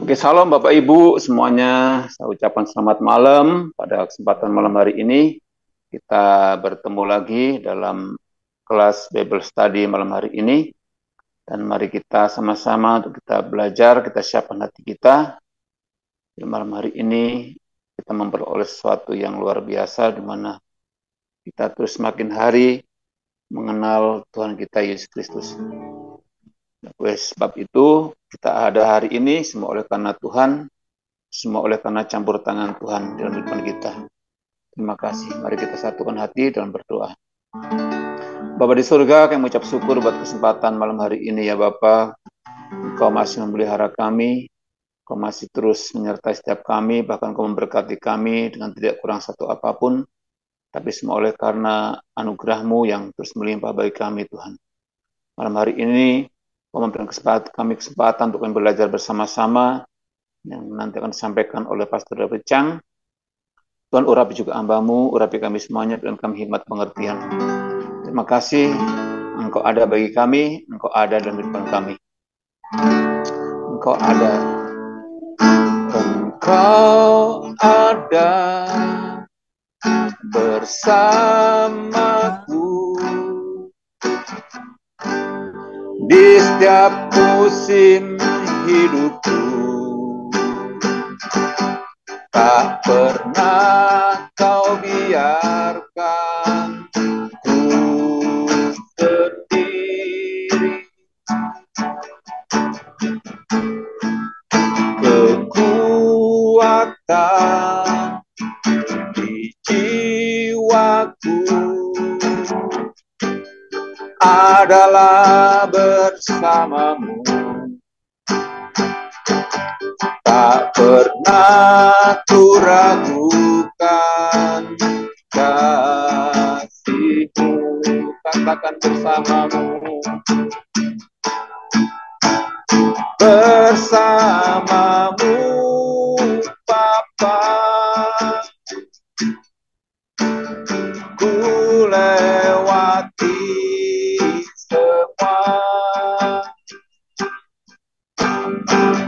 Oke, salam Bapak Ibu semuanya. Saya ucapkan selamat malam. Pada kesempatan malam hari ini, kita bertemu lagi dalam kelas Bible Study malam hari ini. Dan mari kita sama-sama untuk kita belajar, kita siapkan hati kita. Di malam hari ini, kita memperoleh sesuatu yang luar biasa, di mana kita terus semakin hari mengenal Tuhan kita Yesus Kristus. Oleh sebab itu, kita ada hari ini semua oleh karena Tuhan, semua oleh karena campur tangan Tuhan dalam kehidupan kita. Terima kasih. Mari kita satukan hati dalam berdoa. Bapa di surga, kami mengucap syukur buat kesempatan malam hari ini ya Bapa. Engkau masih memelihara kami, Engkau masih terus menyertai setiap kami, bahkan Engkau memberkati kami dengan tidak kurang satu apapun. Tapi semua oleh karena anugerah-Mu yang terus melimpah bagi kami Tuhan. Malam hari ini, Engkau memberikan kesempatan untuk kami belajar bersama-sama yang nanti akan disampaikan oleh Pastor David Chang. Tuhan urapi juga hamba-Mu, urapi kami semuanya, dan kami hikmat pengertian. Terima kasih, Engkau ada bagi kami, Engkau ada dalam kehidupan kami. Engkau ada. Engkau ada bersamaku di setiap musim hidupku. Tak pernah kau biarkan ku sendiri. Kekuatan di jiwaku adalah bersamamu. Tak pernah ku ragukan kasih-Mu. Katakan bersamamu. Bersamamu Bapa, ku lewati semua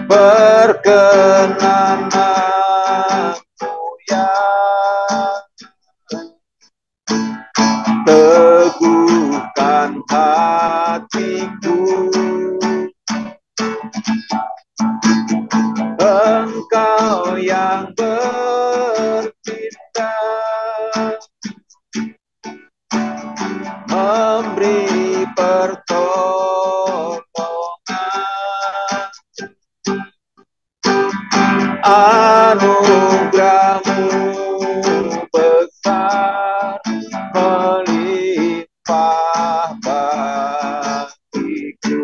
perkenanan-Mu yang teguhkan hatiku. Engkau yang bertindak, memberi pertolongan, anugerah-Mu besar melimpah bagiku.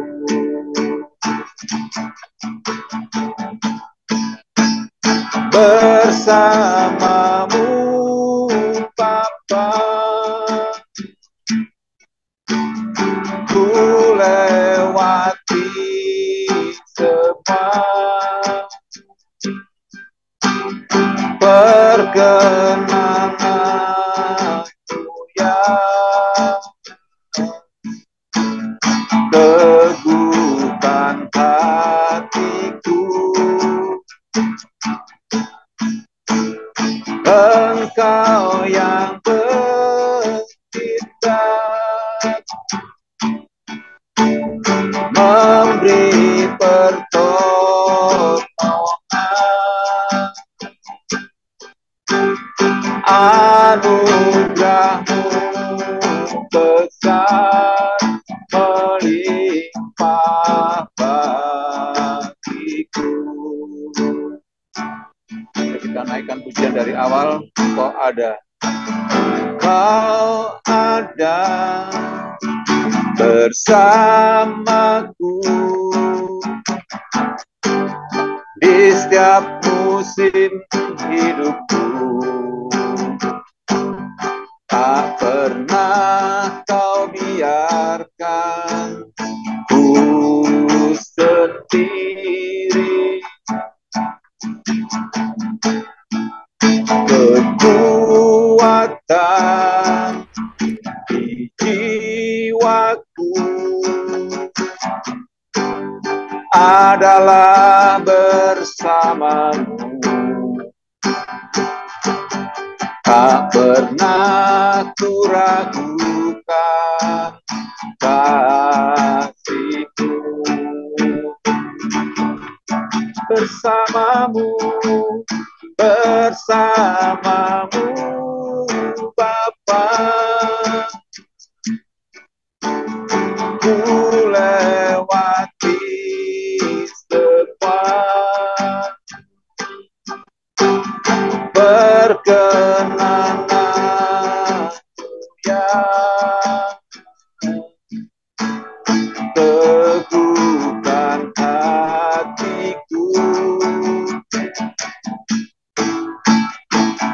Bersamamu Bapa, ku lewati semua perkenanan-Mu yang teguhkan hatiku. Engkau yang bertindak, memberi pertolongan, anugerah-Mu besar melimpah bagiku. Kita naikkan pujian dari awal. Engkau ada. Engkau ada bersamaku di setiap musim hidupku. Tak pernah kau biarkan ku sendiri. Kekuatan di jiwaku adalah bersamamu. Tak pernah ku ragukan kasihku. Bersamamu, bersamamu Bapa, ku lewati semua perkenanan yang teguhkan hatiku.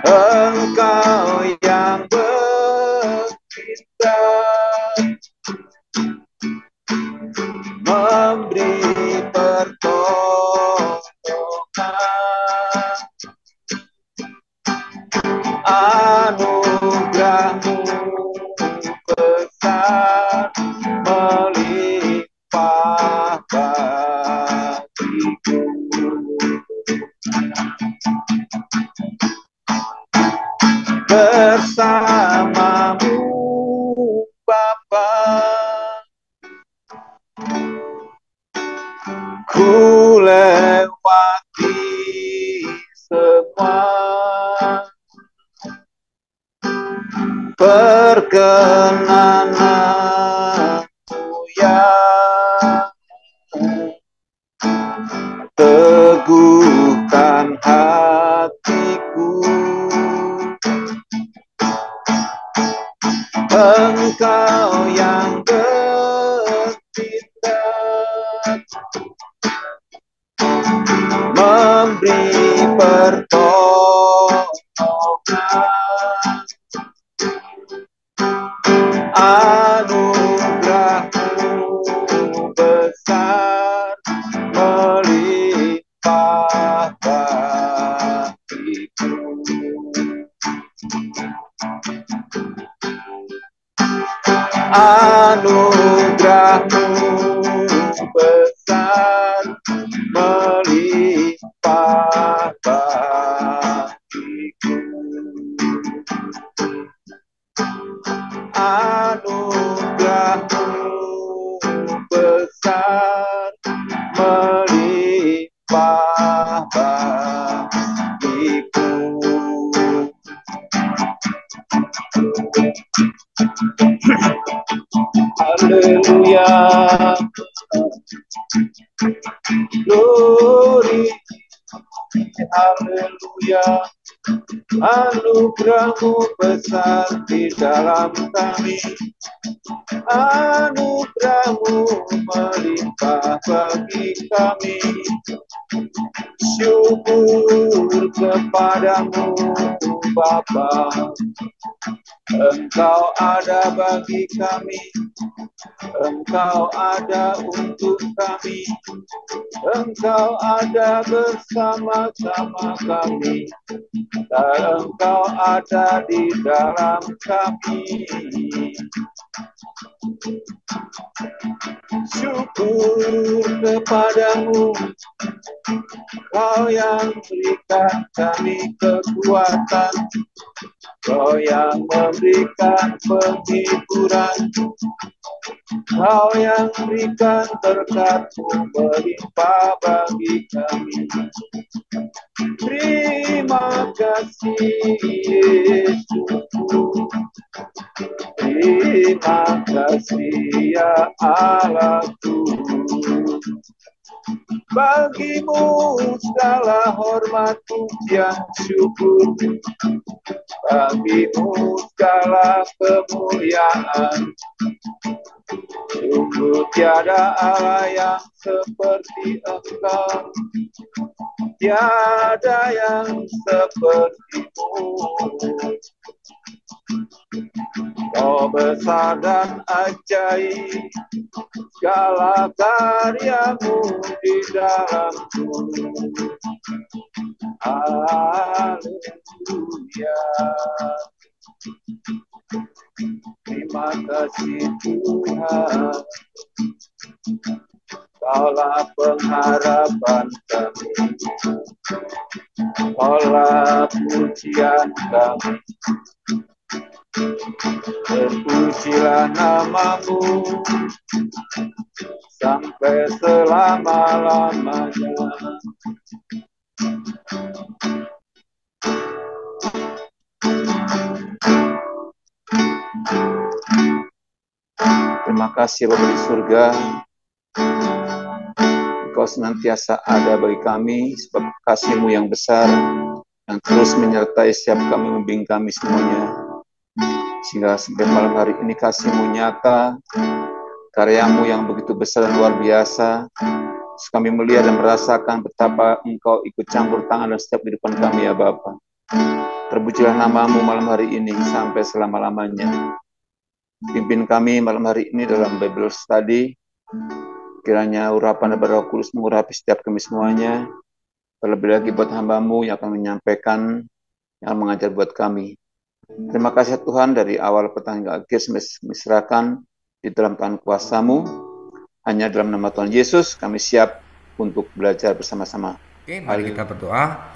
Engkau yang bercinta, memberi pertolongan, anugerahmu besar melimpah bagiku. Bersamamu Bapa, ku lewati semua perkenananmu yang teguhkan hatiku. Engkau yang bertindak, memberi pertolongan, anugerahmu besar melimpah bagiku. Anugerahmu besar melimpah bagiku. Anugerahmu besar melimpah bagiku. Haleluya, glory, haleluya. Anugerahmu besar di dalam kami, anugerahmu melimpah bagi kami. Syukur kepadamu Bapa, Engkau ada bagi kami, Engkau ada untuk kami, Engkau ada bersama-sama kami, dan Engkau ada di dalam kami. Syukur kepadamu, Kau yang berikan kami kekuatan, Kau yang memberikan penghiburan, Kau yang berikan berkat-Mu melimpah bagi kami. Terima kasih Yesusku, terima kasih ya Allahku. Bagimu segala hormat pujian syukur, bagimu segala kemuliaan. Sungguh tiada Allah yang seperti Engkau, tiada yang seperti-Mu. Kau besar dan ajaib, segala karya-Mu di dalamku. Haleluya. Terima kasih Tuhan, Kaulah pengharapan kami, Kaulah pujian kami. Terpujilah namamu sampai selama-lamanya. Terima kasih Bapa di surga, Engkau senantiasa ada bagi kami, sebab kasih-Mu yang besar, yang terus menyertai setiap kami, membimbing kami semuanya. Sehingga sampai malam hari ini kasih-Mu nyata, karya-Mu yang begitu besar dan luar biasa. Terus kami melihat dan merasakan betapa Engkau ikut campur tangan dalam setiap kehidupan kami ya Bapa. Terpujilah namamu malam hari ini sampai selama-lamanya. Pimpin kami malam hari ini dalam Bible Study. Kiranya urapan dari Roh Kudus mengurapi setiap kami semuanya. Terlebih lagi buat hamba-Mu yang akan menyampaikan, yang mengajar buat kami. Terima kasih Tuhan, dari awal petang hingga akhir serahkan di dalam tangan kuasa-Mu. Hanya dalam nama Tuhan Yesus kami siap untuk belajar bersama-sama. Oke, mari kita berdoa.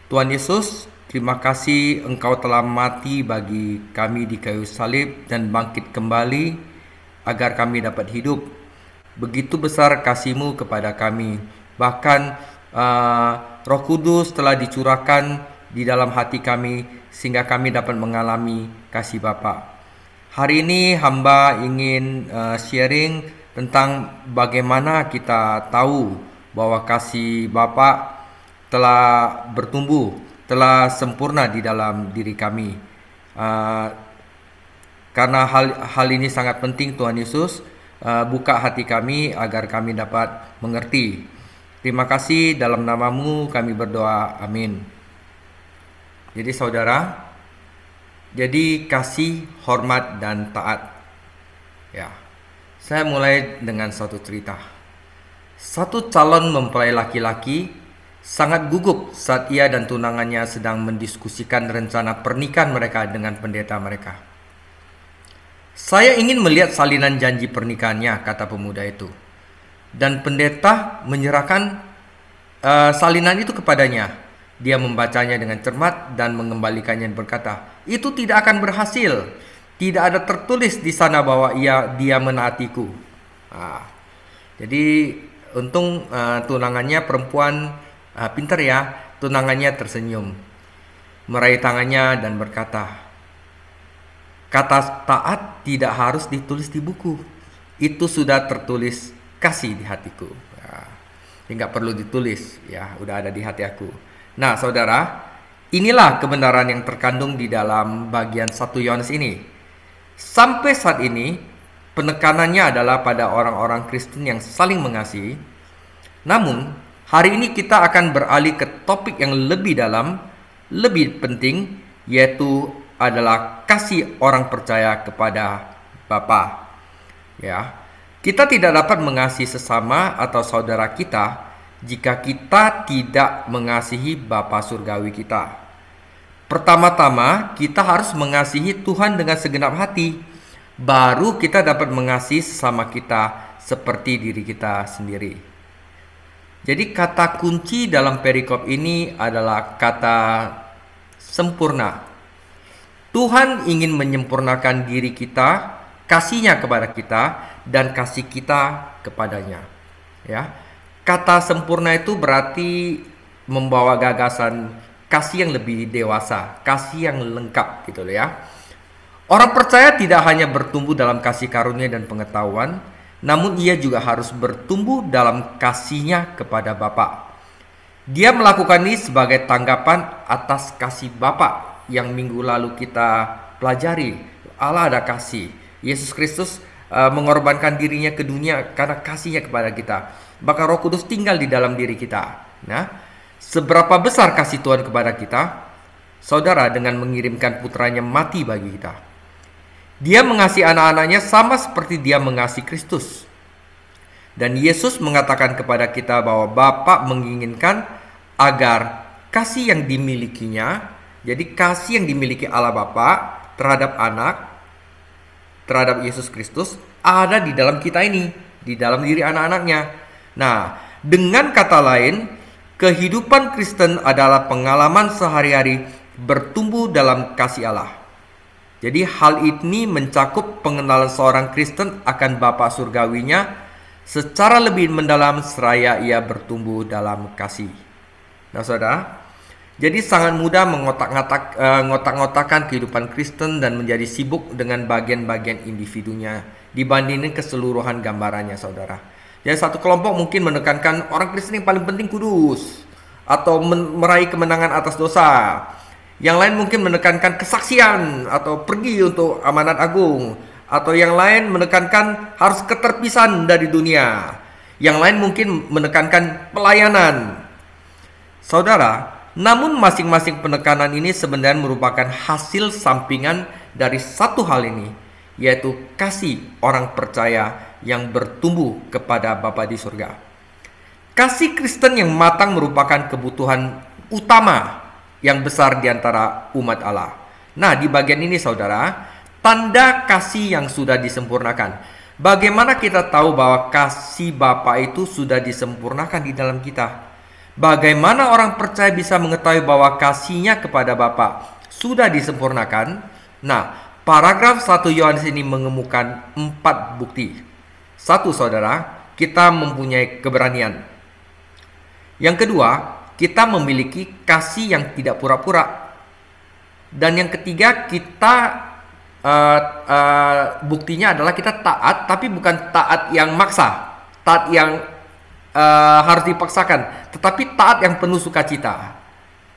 Tuhan Yesus, terima kasih Engkau telah mati bagi kami di kayu salib dan bangkit kembali agar kami dapat hidup. Begitu besar kasih-Mu kepada kami. Bahkan Roh Kudus telah dicurahkan di dalam hati kami sehingga kami dapat mengalami kasih Bapa. Hari ini hamba ingin sharing tentang bagaimana kita tahu bahwa kasih Bapa telah bertumbuh, telah sempurna di dalam diri kami. Karena hal ini sangat penting, Tuhan Yesus, buka hati kami agar kami dapat mengerti. Terima kasih, dalam namamu kami berdoa, amin. Jadi saudara, jadi kasih, hormat, dan taat. Ya, saya mulai dengan satu cerita. Satu calon mempelai laki-laki sangat gugup saat ia dan tunangannya sedang mendiskusikan rencana pernikahan mereka dengan pendeta mereka. Saya ingin melihat salinan janji pernikahannya, kata pemuda itu. Dan pendeta menyerahkan salinan itu kepadanya. Dia membacanya dengan cermat dan mengembalikannya dan berkata, itu tidak akan berhasil. Tidak ada tertulis di sana bahwa dia menaatiku. Jadi untung tunangannya perempuan pintar ya. Tunangannya tersenyum, meraih tangannya dan berkata, kata taat tidak harus ditulis di buku. Itu sudah tertulis kasih di hatiku. Nggak perlu ditulis, ya udah ada di hati aku. Nah saudara, inilah kebenaran yang terkandung di dalam bagian 1 Yohanes ini. Sampai saat ini penekanannya adalah pada orang-orang Kristen yang saling mengasihi. Namun hari ini kita akan beralih ke topik yang lebih dalam, lebih penting, yaitu adalah kasih orang percaya kepada Bapa. Ya, kita tidak dapat mengasihi sesama atau saudara kita jika kita tidak mengasihi Bapa surgawi kita. Pertama-tama kita harus mengasihi Tuhan dengan segenap hati, baru kita dapat mengasihi sesama kita seperti diri kita sendiri. Jadi kata kunci dalam perikop ini adalah kata sempurna. Tuhan ingin menyempurnakan diri kita, kasihnya kepada kita, dan kasih kita kepadanya. Ya, kata sempurna itu berarti membawa gagasan kasih yang lebih dewasa, kasih yang lengkap gitu ya. Orang percaya tidak hanya bertumbuh dalam kasih karunia dan pengetahuan, namun ia juga harus bertumbuh dalam kasihnya kepada Bapa. Dia melakukan ini sebagai tanggapan atas kasih Bapa yang minggu lalu kita pelajari. Allah ada kasih. Yesus Kristus mengorbankan dirinya ke dunia karena kasihnya kepada kita. Bahkan Roh Kudus tinggal di dalam diri kita. Nah, seberapa besar kasih Tuhan kepada kita? Saudara, dengan mengirimkan putranya mati bagi kita. Dia mengasihi anak-anaknya sama seperti dia mengasihi Kristus. Dan Yesus mengatakan kepada kita bahwa Bapa menginginkan agar kasih yang dimilikinya, jadi kasih yang dimiliki Allah Bapa terhadap anak, terhadap Yesus Kristus, ada di dalam kita ini, di dalam diri anak-anaknya. Nah, dengan kata lain, kehidupan Kristen adalah pengalaman sehari-hari bertumbuh dalam kasih Allah. Jadi hal ini mencakup pengenalan seorang Kristen akan Bapa surgawinya secara lebih mendalam seraya ia bertumbuh dalam kasih. Nah, saudara, jadi sangat mudah mengotak-ngotakkan kehidupan Kristen dan menjadi sibuk dengan bagian-bagian individunya dibandingkan keseluruhan gambarannya, saudara. Jadi satu kelompok mungkin menekankan orang Kristen yang paling penting kudus atau meraih kemenangan atas dosa. Yang lain mungkin menekankan kesaksian atau pergi untuk amanat agung. Atau yang lain menekankan harus keterpisahan dari dunia. Yang lain mungkin menekankan pelayanan. Saudara, namun masing-masing penekanan ini sebenarnya merupakan hasil sampingan dari satu hal ini, yaitu kasih orang percaya yang bertumbuh kepada Bapa di surga. Kasih Kristen yang matang merupakan kebutuhan utama yang besar di antara umat Allah. Nah, di bagian ini saudara, tanda kasih yang sudah disempurnakan. Bagaimana kita tahu bahwa kasih Bapa itu sudah disempurnakan di dalam kita? Bagaimana orang percaya bisa mengetahui bahwa kasihnya kepada Bapa sudah disempurnakan? Nah, paragraf 1 Yohanes ini mengemukakan 4 bukti. 1, saudara, kita mempunyai keberanian. Yang kedua, kita memiliki kasih yang tidak pura-pura. Dan yang ketiga, kita buktinya adalah kita taat, tapi bukan taat yang maksa, taat yang harus dipaksakan, tetapi taat yang penuh sukacita.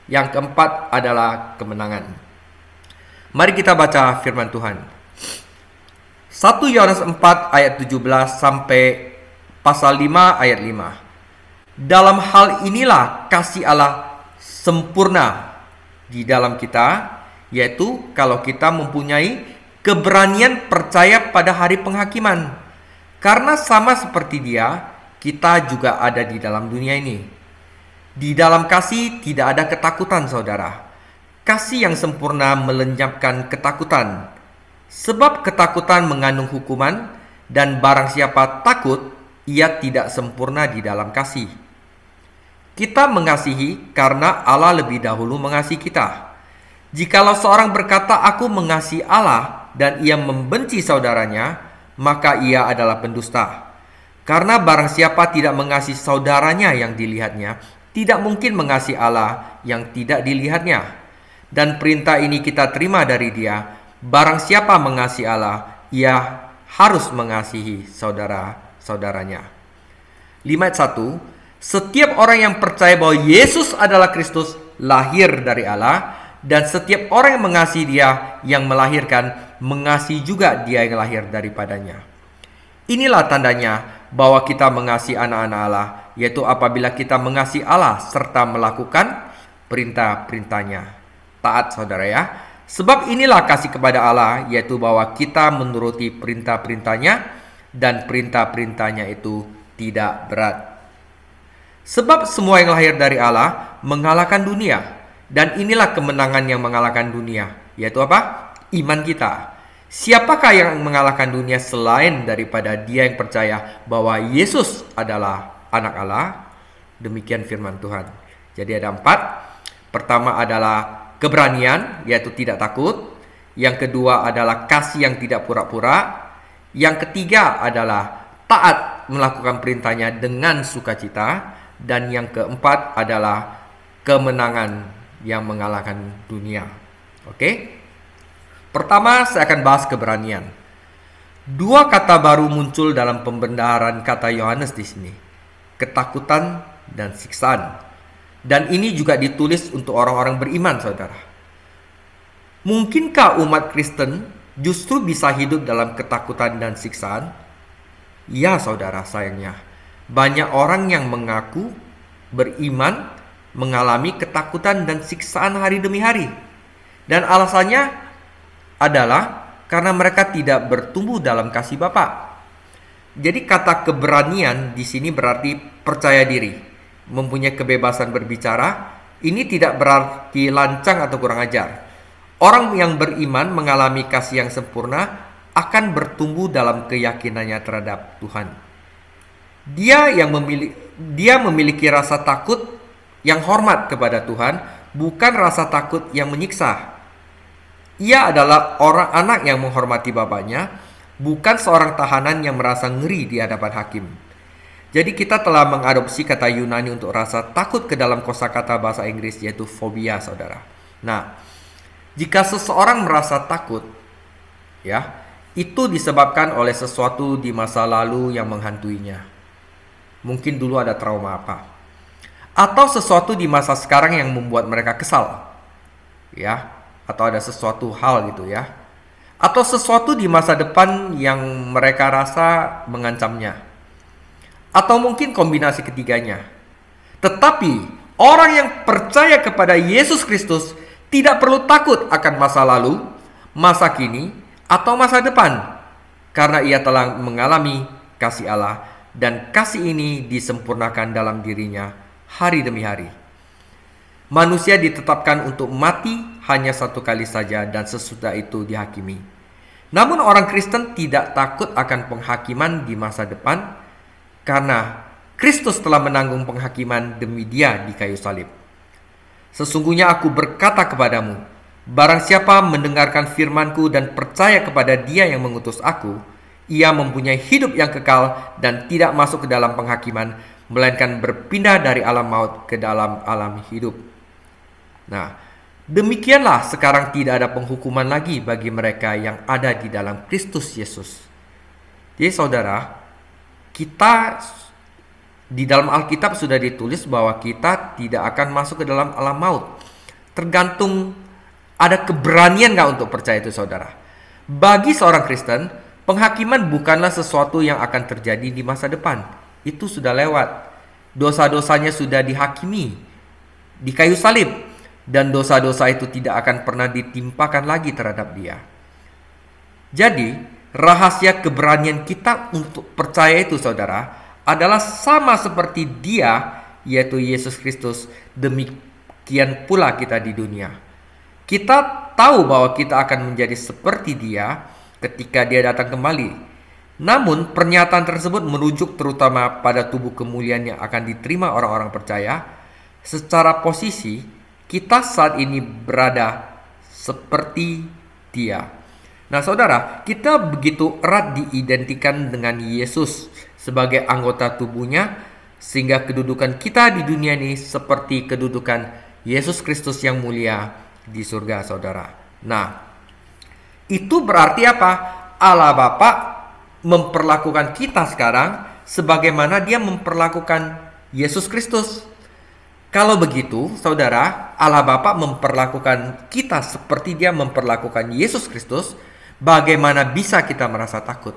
Yang keempat adalah kemenangan. Mari kita baca firman Tuhan. 1 Yohanes 4 ayat 17 sampai pasal 5 ayat 5. Dalam hal inilah kasih Allah sempurna di dalam kita, yaitu kalau kita mempunyai keberanian percaya pada hari penghakiman. Karena sama seperti Dia, kita juga ada di dalam dunia ini. Di dalam kasih tidak ada ketakutan, saudara. Kasih yang sempurna melenyapkan ketakutan. Sebab ketakutan mengandung hukuman, dan barang siapa takut, ia tidak sempurna di dalam kasih. Kita mengasihi karena Allah lebih dahulu mengasihi kita. Jikalau seorang berkata, "Aku mengasihi Allah," dan ia membenci saudaranya, maka ia adalah pendusta. Karena barang siapa tidak mengasihi saudaranya yang dilihatnya, tidak mungkin mengasihi Allah yang tidak dilihatnya. Dan perintah ini kita terima dari Dia, barang siapa mengasihi Allah, ia harus mengasihi saudara-saudaranya. 5 ayat 1, setiap orang yang percaya bahwa Yesus adalah Kristus lahir dari Allah, dan setiap orang yang mengasihi Dia yang melahirkan, mengasihi juga Dia yang lahir daripadanya. Inilah tandanya bahwa kita mengasihi anak-anak Allah, yaitu apabila kita mengasihi Allah serta melakukan perintah-perintahnya. Taat, saudara ya. Sebab inilah kasih kepada Allah, yaitu bahwa kita menuruti perintah-perintahnya, dan perintah-perintahnya itu tidak berat. Sebab semua yang lahir dari Allah mengalahkan dunia, dan inilah kemenangan yang mengalahkan dunia, yaitu apa? Iman kita. Siapakah yang mengalahkan dunia selain daripada dia yang percaya bahwa Yesus adalah anak Allah? Demikian firman Tuhan. Jadi ada 4. Pertama adalah keberanian, yaitu tidak takut. Yang kedua adalah kasih yang tidak pura-pura. Yang ketiga adalah taat melakukan perintahnya dengan sukacita. Dan yang keempat adalah kemenangan yang mengalahkan dunia. Oke? Pertama, saya akan bahas keberanian. 2 kata baru muncul dalam pembendaharaan kata Yohanes di sini. Ketakutan dan siksaan. Dan ini juga ditulis untuk orang-orang beriman, saudara. Mungkinkah umat Kristen justru bisa hidup dalam ketakutan dan siksaan? Ya, saudara, sayangnya. Banyak orang yang mengaku beriman mengalami ketakutan dan siksaan hari demi hari. Dan alasannya adalah karena mereka tidak bertumbuh dalam kasih Bapa. Jadi kata keberanian di sini berarti percaya diri. Mempunyai kebebasan berbicara, ini tidak berarti lancang atau kurang ajar. Orang yang beriman mengalami kasih yang sempurna akan bertumbuh dalam keyakinannya terhadap Tuhan. Dia memiliki rasa takut yang hormat kepada Tuhan, bukan rasa takut yang menyiksa. Ia adalah orang anak yang menghormati bapaknya, bukan seorang tahanan yang merasa ngeri di hadapan hakim. Jadi kita telah mengadopsi kata Yunani untuk rasa takut ke dalam kosakata bahasa Inggris, yaitu fobia, saudara. Nah, jika seseorang merasa takut, ya, itu disebabkan oleh sesuatu di masa lalu yang menghantuinya. Mungkin dulu ada trauma apa, atau sesuatu di masa sekarang yang membuat mereka kesal, ya, atau ada sesuatu hal gitu, ya, atau sesuatu di masa depan yang mereka rasa mengancamnya, atau mungkin kombinasi ketiganya. Tetapi orang yang percaya kepada Yesus Kristus tidak perlu takut akan masa lalu, masa kini, atau masa depan, karena ia telah mengalami kasih Allah, dan kasih ini disempurnakan dalam dirinya hari demi hari. Manusia ditetapkan untuk mati hanya satu kali saja, dan sesudah itu dihakimi. Namun orang Kristen tidak takut akan penghakiman di masa depan, karena Kristus telah menanggung penghakiman demi dia di kayu salib. Sesungguhnya aku berkata kepadamu, barang siapa mendengarkan firman-Ku dan percaya kepada Dia yang mengutus aku, ia mempunyai hidup yang kekal dan tidak masuk ke dalam penghakiman, melainkan berpindah dari alam maut ke dalam alam hidup. Nah, demikianlah sekarang tidak ada penghukuman lagi bagi mereka yang ada di dalam Kristus Yesus. Jadi saudara, kita di dalam Alkitab sudah ditulis bahwa kita tidak akan masuk ke dalam alam maut. Tergantung ada keberanian nggak untuk percaya itu, saudara. Bagi seorang Kristen, penghakiman bukanlah sesuatu yang akan terjadi di masa depan. Itu sudah lewat. Dosa-dosanya sudah dihakimi di kayu salib, dan dosa-dosa itu tidak akan pernah ditimpakan lagi terhadap dia. Jadi rahasia keberanian kita untuk percaya itu, saudara, adalah sama seperti Dia, yaitu Yesus Kristus. Demikian pula kita di dunia. Kita tahu bahwa kita akan menjadi seperti Dia ketika Dia datang kembali. Namun pernyataan tersebut merujuk terutama pada tubuh kemuliaan yang akan diterima orang-orang percaya. Secara posisi, kita saat ini berada seperti Dia. Nah saudara, kita begitu erat diidentikan dengan Yesus sebagai anggota tubuhnya, sehingga kedudukan kita di dunia ini seperti kedudukan Yesus Kristus yang mulia di surga, saudara. Nah, itu berarti apa? Allah Bapa memperlakukan kita sekarang sebagaimana Dia memperlakukan Yesus Kristus. Kalau begitu, saudara, Allah Bapa memperlakukan kita seperti Dia memperlakukan Yesus Kristus. Bagaimana bisa kita merasa takut?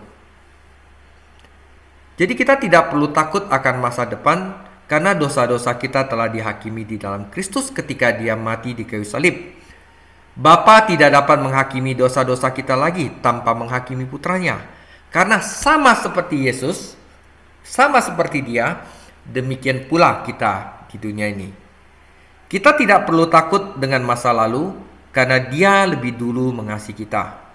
Jadi kita tidak perlu takut akan masa depan, karena dosa-dosa kita telah dihakimi di dalam Kristus ketika Dia mati di kayu salib. Bapa tidak dapat menghakimi dosa-dosa kita lagi tanpa menghakimi putranya, karena sama seperti Yesus, sama seperti Dia, demikian pula kita di dunia ini. Kita tidak perlu takut dengan masa lalu, karena Dia lebih dulu mengasihi kita.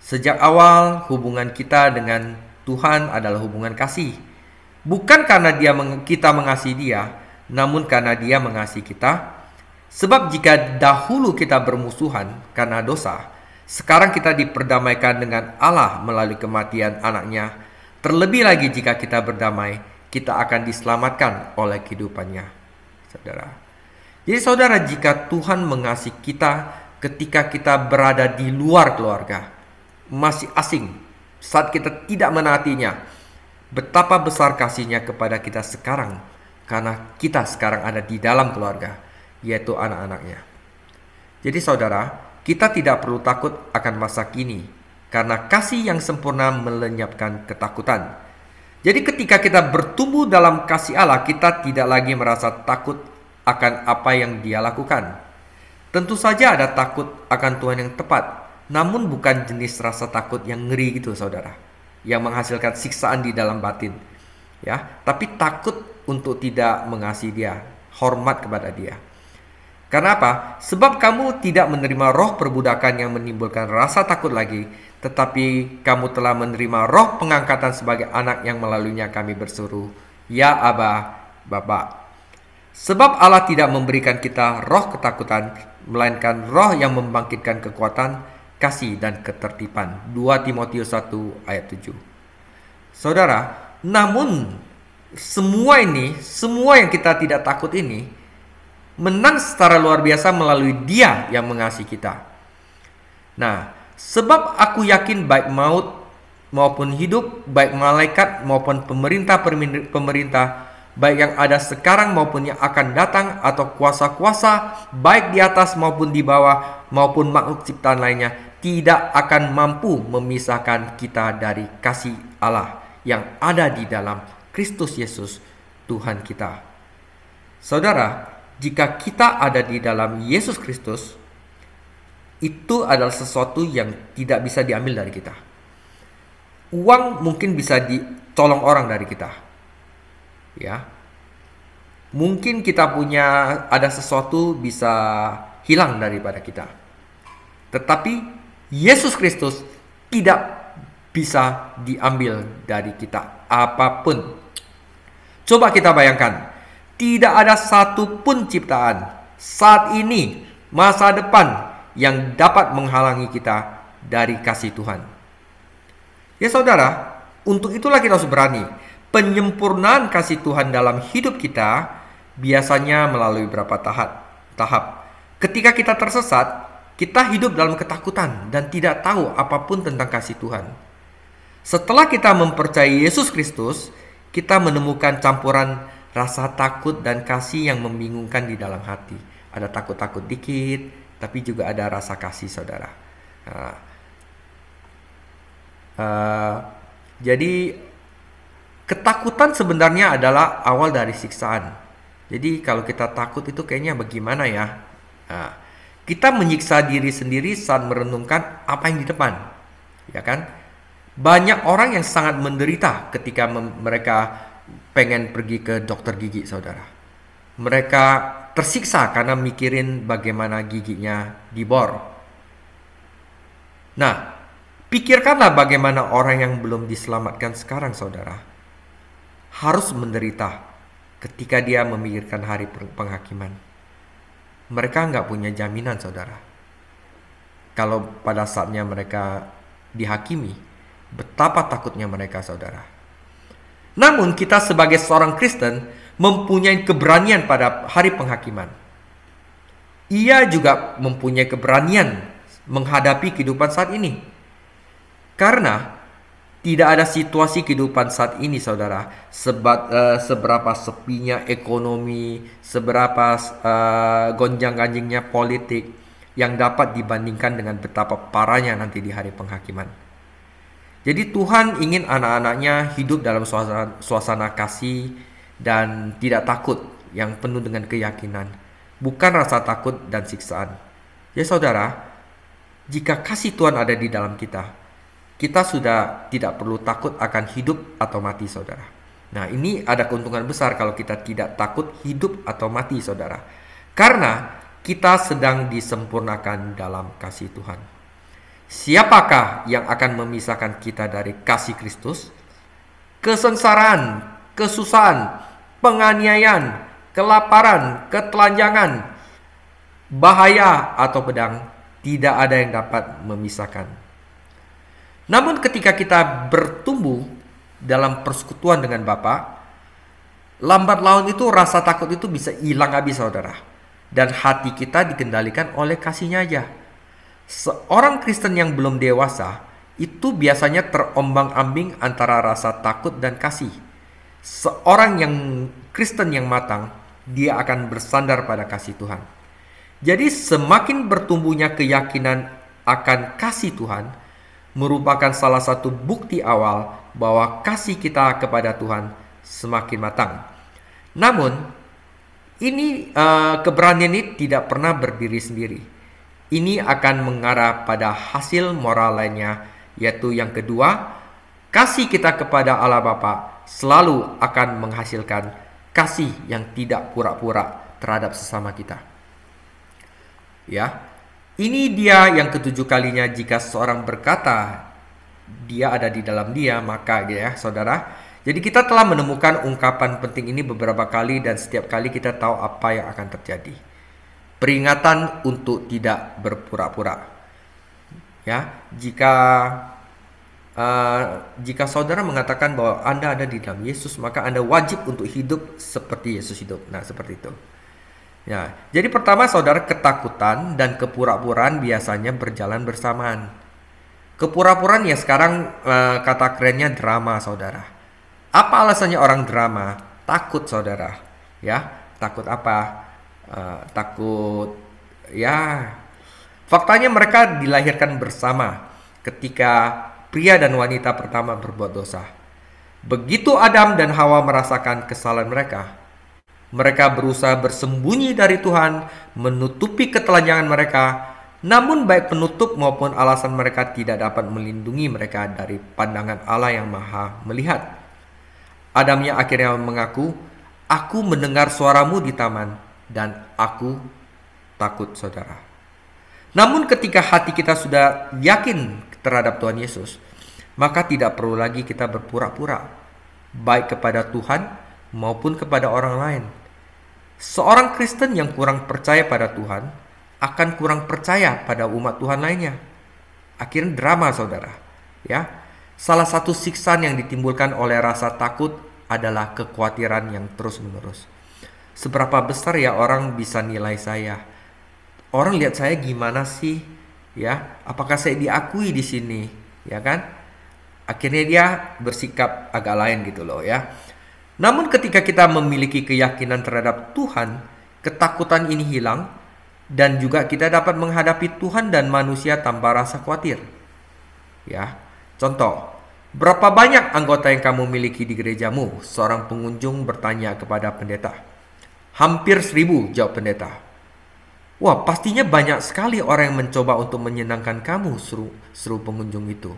Sejak awal hubungan kita dengan Tuhan adalah hubungan kasih. Bukan karena kita mengasihi Dia, namun karena Dia mengasihi kita. Sebab jika dahulu kita bermusuhan karena dosa, sekarang kita diperdamaikan dengan Allah melalui kematian anaknya. Terlebih lagi jika kita berdamai, kita akan diselamatkan oleh kehidupannya, saudara. Jadi saudara, jika Tuhan mengasihi kita ketika kita berada di luar keluarga, masih asing, saat kita tidak menaatinya, betapa besar kasih-Nya kepada kita sekarang, karena kita sekarang ada di dalam keluarga, yaitu anak-anaknya. Jadi saudara, kita tidak perlu takut akan masa kini, karena kasih yang sempurna melenyapkan ketakutan. Jadi ketika kita bertumbuh dalam kasih Allah, kita tidak lagi merasa takut akan apa yang Dia lakukan. Tentu saja ada takut akan Tuhan yang tepat, namun bukan jenis rasa takut yang ngeri gitu, saudara, yang menghasilkan siksaan di dalam batin, ya. Tapi takut untuk tidak mengasihi Dia, hormat kepada Dia. Karena apa? Sebab kamu tidak menerima roh perbudakan yang menimbulkan rasa takut lagi, tetapi kamu telah menerima roh pengangkatan sebagai anak yang melaluinya kami berseru, Ya Aba, Bapa. Sebab Allah tidak memberikan kita roh ketakutan, melainkan roh yang membangkitkan kekuatan, kasih, dan ketertiban. 2 Timotius 1 ayat 7. Saudara, namun semua yang kita tidak takut ini, menang secara luar biasa melalui Dia yang mengasihi kita. Nah, sebab aku yakin baik maut maupun hidup, baik malaikat maupun pemerintah, baik yang ada sekarang maupun yang akan datang, atau kuasa-kuasa, baik di atas maupun di bawah, maupun makhluk ciptaan lainnya, tidak akan mampu memisahkan kita dari kasih Allah yang ada di dalam Kristus Yesus, Tuhan kita. Saudara, jika kita ada di dalam Yesus Kristus, itu adalah sesuatu yang tidak bisa diambil dari kita. Uang mungkin bisa dicolong orang dari kita. Ya. Mungkin kita punya ada sesuatu bisa hilang daripada kita. Tetapi Yesus Kristus tidak bisa diambil dari kita apapun. Coba kita bayangkan, tidak ada satupun ciptaan saat ini, masa depan, yang dapat menghalangi kita dari kasih Tuhan. Ya saudara, untuk itulah kita harus berani. Penyempurnaan kasih Tuhan dalam hidup kita biasanya melalui beberapa tahap. Ketika kita tersesat, kita hidup dalam ketakutan dan tidak tahu apapun tentang kasih Tuhan. Setelah kita mempercayai Yesus Kristus, kita menemukan campuran rasa takut dan kasih yang membingungkan di dalam hati. Ada takut-takut dikit, tapi juga ada rasa kasih, saudara. Jadi ketakutan sebenarnya adalah awal dari siksaan. Jadi kalau kita takut itu kayaknya bagaimana ya? Kita menyiksa diri sendiri saat merenungkan apa yang di depan, ya kan? Banyak orang yang sangat menderita ketika mereka pengen pergi ke dokter gigi, saudara. Mereka tersiksa karena mikirin bagaimana giginya dibor. Nah, pikirkanlah bagaimana orang yang belum diselamatkan sekarang, saudara, harus menderita ketika dia memikirkan hari penghakiman. Mereka nggak punya jaminan, saudara. Kalau pada saatnya mereka dihakimi, betapa takutnya mereka, saudara. Namun kita sebagai seorang Kristen mempunyai keberanian pada hari penghakiman. Ia juga mempunyai keberanian menghadapi kehidupan saat ini. Karena tidak ada situasi kehidupan saat ini, saudara, seberapa sepinya ekonomi, seberapa gonjang-ganjingnya politik, yang dapat dibandingkan dengan betapa parahnya nanti di hari penghakiman. Jadi Tuhan ingin anak-anaknya hidup dalam suasana kasih dan tidak takut, yang penuh dengan keyakinan, bukan rasa takut dan siksaan. Ya saudara, jika kasih Tuhan ada di dalam kita, kita sudah tidak perlu takut akan hidup atau mati, saudara. Nah, ini ada keuntungan besar kalau kita tidak takut hidup atau mati, saudara. Karena kita sedang disempurnakan dalam kasih Tuhan. Siapakah yang akan memisahkan kita dari kasih Kristus? Kesengsaraan, kesusahan, penganiayaan, kelaparan, ketelanjangan, bahaya atau pedang, tidak ada yang dapat memisahkan. Namun ketika kita bertumbuh dalam persekutuan dengan Bapa, lambat laun itu rasa takut itu bisa hilang habis, saudara. Dan hati kita dikendalikan oleh kasih-Nya aja. Seorang Kristen yang belum dewasa itu biasanya terombang-ambing antara rasa takut dan kasih. Seorang yang Kristen yang matang, dia akan bersandar pada kasih Tuhan. Jadi semakin bertumbuhnya keyakinan akan kasih Tuhan merupakan salah satu bukti awal bahwa kasih kita kepada Tuhan semakin matang. Namun keberanian ini tidak pernah berdiri sendiri. Ini akan mengarah pada hasil moral lainnya, yaitu yang kedua, kasih kita kepada Allah Bapa selalu akan menghasilkan kasih yang tidak pura-pura terhadap sesama kita. Ya, ini dia yang ketujuh kalinya jika seorang berkata dia ada di dalam Dia, maka ya saudara, Jadi kita telah menemukan ungkapan penting ini beberapa kali dan setiap kali kita tahu apa yang akan terjadi. Peringatan untuk tidak berpura-pura. Ya, jika saudara mengatakan bahwa Anda ada di dalam Yesus, maka Anda wajib untuk hidup seperti Yesus hidup. Nah, seperti itu. Ya, jadi pertama saudara, ketakutan dan kepura-puraan biasanya berjalan bersamaan. Kepura-puraan ya sekarang kata kerennya drama, saudara. Apa alasannya orang drama? Takut, saudara. Ya, takut apa? Takut, ya. Faktanya mereka dilahirkan bersama ketika pria dan wanita pertama berbuat dosa. Begitu Adam dan Hawa merasakan kesalahan mereka berusaha bersembunyi dari Tuhan, menutupi ketelanjangan mereka. Namun baik penutup maupun alasan mereka tidak dapat melindungi mereka dari pandangan Allah yang maha melihat. Adamnya akhirnya mengaku, "Aku mendengar suaramu di taman dan aku takut," saudara. Namun ketika hati kita sudah yakin terhadap Tuhan Yesus, maka tidak perlu lagi kita berpura-pura, baik kepada Tuhan maupun kepada orang lain. Seorang Kristen yang kurang percaya pada Tuhan akan kurang percaya pada umat Tuhan lainnya. Akhirnya drama, saudara. Ya, salah satu siksaan yang ditimbulkan oleh rasa takut adalah kekhawatiran yang terus-menerus. Seberapa besar ya orang bisa nilai saya? Orang lihat saya gimana sih? Ya, apakah saya diakui di sini? Ya kan? Akhirnya dia bersikap agak lain gitu loh ya. Namun ketika kita memiliki keyakinan terhadap Tuhan, ketakutan ini hilang dan juga kita dapat menghadapi Tuhan dan manusia tanpa rasa khawatir. Ya, contoh, berapa banyak anggota yang kamu miliki di gerejamu? Seorang pengunjung bertanya kepada pendeta. Hampir 1000, jawab pendeta. Wah, pastinya banyak sekali orang yang mencoba untuk menyenangkan kamu, seru pengunjung itu.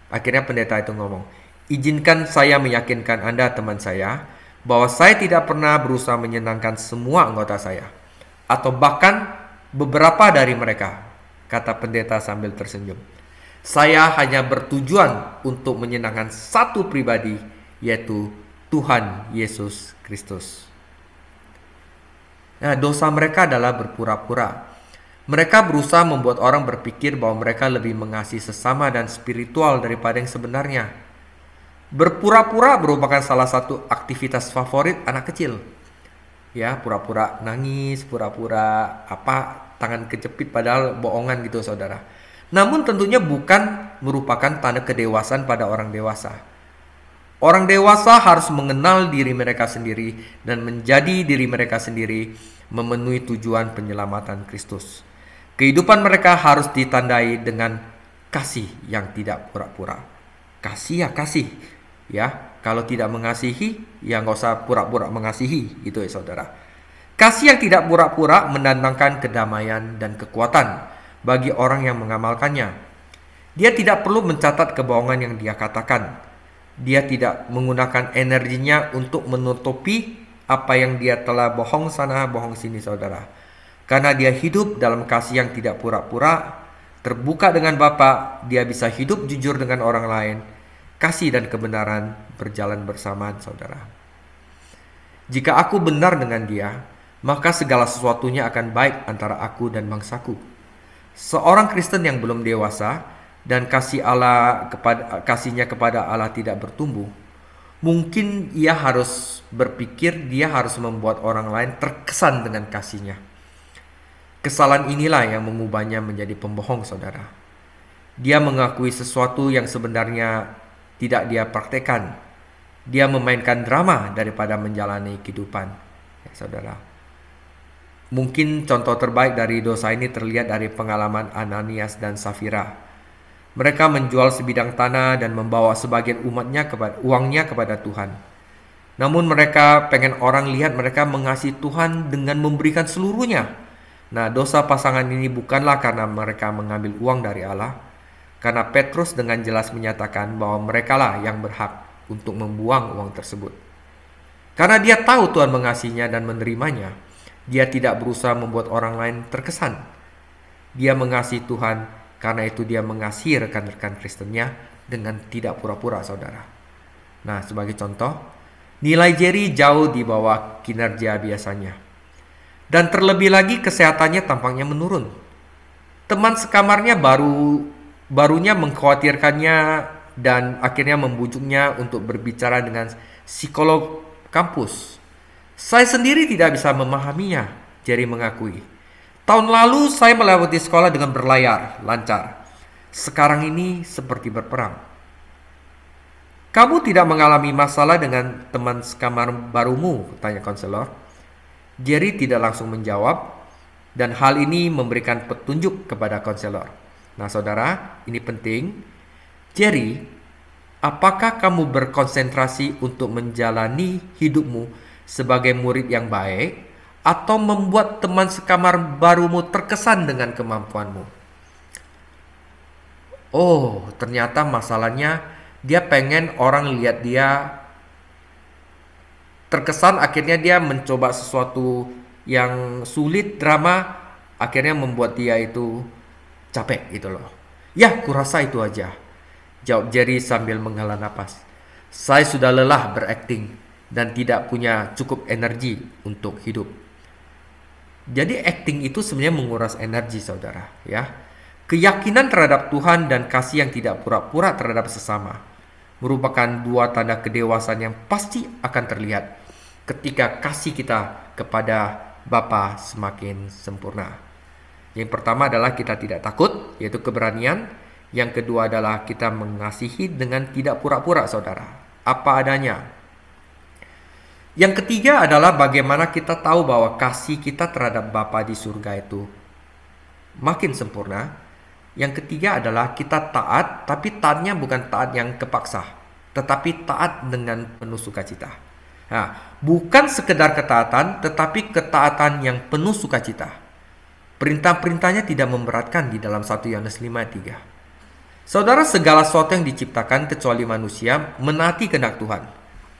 Akhirnya pendeta itu ngomong, "Izinkan saya meyakinkan Anda, teman saya, bahwa saya tidak pernah berusaha menyenangkan semua anggota saya, atau bahkan beberapa dari mereka," kata pendeta sambil tersenyum. "Saya hanya bertujuan untuk menyenangkan satu pribadi, yaitu Tuhan Yesus Kristus." Nah, dosa mereka adalah berpura-pura. Mereka berusaha membuat orang berpikir bahwa mereka lebih mengasihi sesama dan spiritual daripada yang sebenarnya. Berpura-pura merupakan salah satu aktivitas favorit anak kecil. Ya, pura-pura nangis, pura-pura tangan kejepit padahal bohongan gitu, saudara. Namun tentunya bukan merupakan tanda kedewasaan pada orang dewasa. Orang dewasa harus mengenal diri mereka sendiri dan menjadi diri mereka sendiri, memenuhi tujuan penyelamatan Kristus. Kehidupan mereka harus ditandai dengan kasih yang tidak pura-pura. Kasih ya kasih. Ya, kalau tidak mengasihi, ya nggak usah pura-pura mengasihi, gitu ya saudara. Kasih yang tidak pura-pura mendatangkan kedamaian dan kekuatan bagi orang yang mengamalkannya. Dia tidak perlu mencatat kebohongan yang dia katakan. Dia tidak menggunakan energinya untuk menutupi apa yang dia telah bohong sana, bohong sini, saudara. Karena dia hidup dalam kasih yang tidak pura-pura, terbuka dengan Bapa, dia bisa hidup jujur dengan orang lain. Kasih dan kebenaran berjalan bersamaan, saudara. Jika aku benar dengan dia, maka segala sesuatunya akan baik antara aku dan bangsaku. Seorang Kristen yang belum dewasa dan kasihnya kepada Allah tidak bertumbuh, mungkin ia harus berpikir dia harus membuat orang lain terkesan dengan kasihnya. Kesalahan inilah yang mengubahnya menjadi pembohong, saudara. Dia mengakui sesuatu yang sebenarnya tidak dia praktekkan. Dia memainkan drama daripada menjalani kehidupan, ya, saudara. Mungkin contoh terbaik dari dosa ini terlihat dari pengalaman Ananias dan Safira. Mereka menjual sebidang tanah dan membawa sebagian uangnya kepada Tuhan. Namun mereka pengen orang lihat mereka mengasihi Tuhan dengan memberikan seluruhnya. Nah, dosa pasangan ini bukanlah karena mereka mengambil uang dari Allah, karena Petrus dengan jelas menyatakan bahwa merekalah yang berhak untuk membuang uang tersebut. Karena dia tahu Tuhan mengasihinya dan menerimanya, dia tidak berusaha membuat orang lain terkesan. Dia mengasihi Tuhan, karena itu dia mengasihi rekan-rekan Kristennya dengan tidak pura-pura, saudara. Nah, sebagai contoh, nilai Jerry jauh di bawah kinerja biasanya. Dan terlebih lagi kesehatannya tampaknya menurun. Teman sekamarnya barunya mengkhawatirkannya dan akhirnya membujuknya untuk berbicara dengan psikolog kampus. Saya sendiri tidak bisa memahaminya, Jerry mengakui. Tahun lalu saya melewati sekolah dengan berlayar, lancar. Sekarang ini seperti berperang. Kamu tidak mengalami masalah dengan teman sekamar barumu? Tanya konselor. Jerry tidak langsung menjawab, dan hal ini memberikan petunjuk kepada konselor. Nah saudara, ini penting. Jerry, apakah kamu berkonsentrasi untuk menjalani hidupmu sebagai murid yang baik, atau membuat teman sekamar barumu terkesan dengan kemampuanmu? Oh, ternyata masalahnya dia pengen orang lihat dia terkesan, akhirnya dia mencoba sesuatu yang sulit, drama, akhirnya membuat dia itu capek gitu loh. Ya, kurasa itu aja, jawab Jerry sambil menghela napas. Saya sudah lelah berakting dan tidak punya cukup energi untuk hidup. Jadi acting itu sebenarnya menguras energi saudara, ya. Keyakinan terhadap Tuhan dan kasih yang tidak pura-pura terhadap sesama merupakan dua tanda kedewasaan yang pasti akan terlihat ketika kasih kita kepada Bapa semakin sempurna. Yang pertama adalah kita tidak takut, yaitu keberanian. Yang kedua adalah kita mengasihi dengan tidak pura-pura saudara, apa adanya. Yang ketiga adalah bagaimana kita tahu bahwa kasih kita terhadap Bapa di surga itu makin sempurna. Yang ketiga adalah kita taat, tapi taatnya bukan taat yang kepaksa, tetapi taat dengan penuh sukacita. Nah, bukan sekedar ketaatan, tetapi ketaatan yang penuh sukacita. Perintah-perintahnya tidak memberatkan di dalam 1 Yohanes 5:3. Saudara, segala sesuatu yang diciptakan kecuali manusia menaati kehendak Tuhan.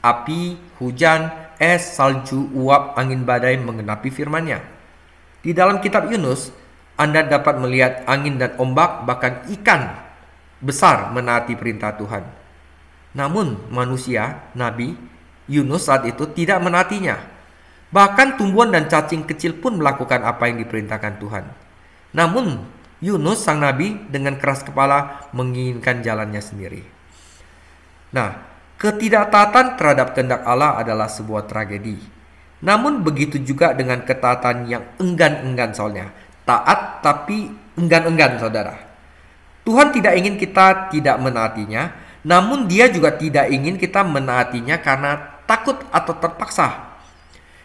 Api, hujan, es, salju, uap, angin badai menggenapi firman-Nya. Di dalam kitab Yunus, Anda dapat melihat angin dan ombak, bahkan ikan besar menaati perintah Tuhan. Namun manusia, Nabi Yunus saat itu tidak menaatinya. Bahkan tumbuhan dan cacing kecil pun melakukan apa yang diperintahkan Tuhan. Namun Yunus sang nabi dengan keras kepala menginginkan jalannya sendiri. Nah, ketidaktaatan terhadap kehendak Allah adalah sebuah tragedi. Namun begitu juga dengan ketaatan yang enggan-enggan soalnya. Taat tapi enggan-enggan saudara. Tuhan tidak ingin kita tidak menaatinya, namun Dia juga tidak ingin kita menaatinya karena takut atau terpaksa.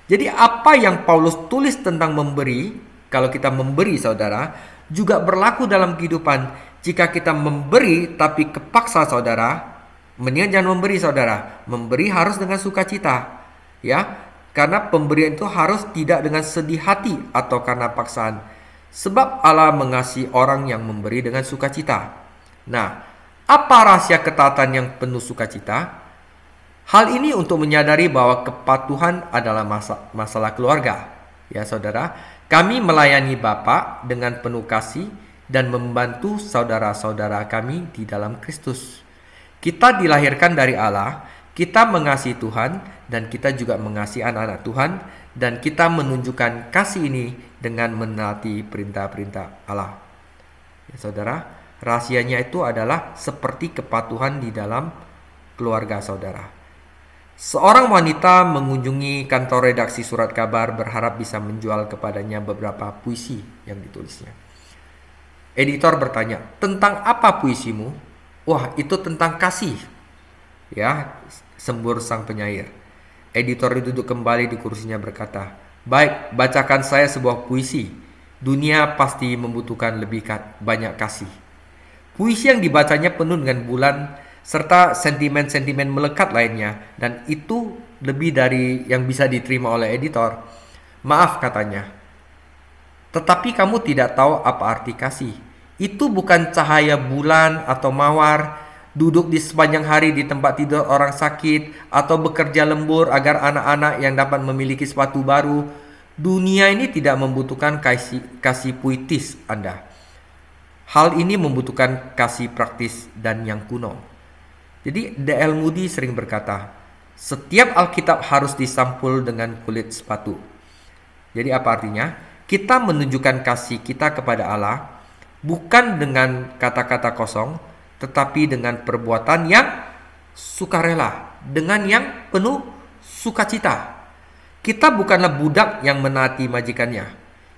Jadi apa yang Paulus tulis tentang memberi, kalau kita memberi saudara, juga berlaku dalam kehidupan. Jika kita memberi tapi kepaksa saudara, mendingan jangan memberi saudara. Memberi harus dengan sukacita, ya. Karena pemberian itu harus tidak dengan sedih hati atau karena paksaan. Sebab Allah mengasihi orang yang memberi dengan sukacita. Nah, apa rahasia ketaatan yang penuh sukacita? Hal ini untuk menyadari bahwa kepatuhan adalah masalah keluarga. Ya saudara, kami melayani Bapa dengan penuh kasih dan membantu saudara-saudara kami di dalam Kristus. Kita dilahirkan dari Allah, kita mengasihi Tuhan, dan kita juga mengasihi anak-anak Tuhan, dan kita menunjukkan kasih ini dengan menaati perintah-perintah Allah. Ya, saudara, rahasianya itu adalah seperti kepatuhan di dalam keluarga saudara. Seorang wanita mengunjungi kantor redaksi surat kabar berharap bisa menjual kepadanya beberapa puisi yang ditulisnya. Editor bertanya, "Tentang apa puisimu?" "Wah, itu tentang kasih." Ya, sembur sang penyair. Editor duduk kembali di kursinya berkata, "Baik, bacakan saya sebuah puisi. Dunia pasti membutuhkan lebih banyak kasih." Puisi yang dibacanya penuh dengan bulan serta sentimen-sentimen melekat lainnya, dan itu lebih dari yang bisa diterima oleh editor. "Maaf," katanya, "tetapi kamu tidak tahu apa arti kasih. Itu bukan cahaya bulan atau mawar, duduk di sepanjang hari di tempat tidur orang sakit, atau bekerja lembur agar anak-anak yang dapat memiliki sepatu baru. Dunia ini tidak membutuhkan kasih puitis Anda. Hal ini membutuhkan kasih praktis dan yang kuno. Jadi D.L. Moody sering berkata, setiap Alkitab harus disampul dengan kulit sepatu. Jadi apa artinya? Kita menunjukkan kasih kita kepada Allah bukan dengan kata-kata kosong, tetapi dengan perbuatan yang sukarela, dengan yang penuh sukacita. Kita bukanlah budak yang menaati majikannya.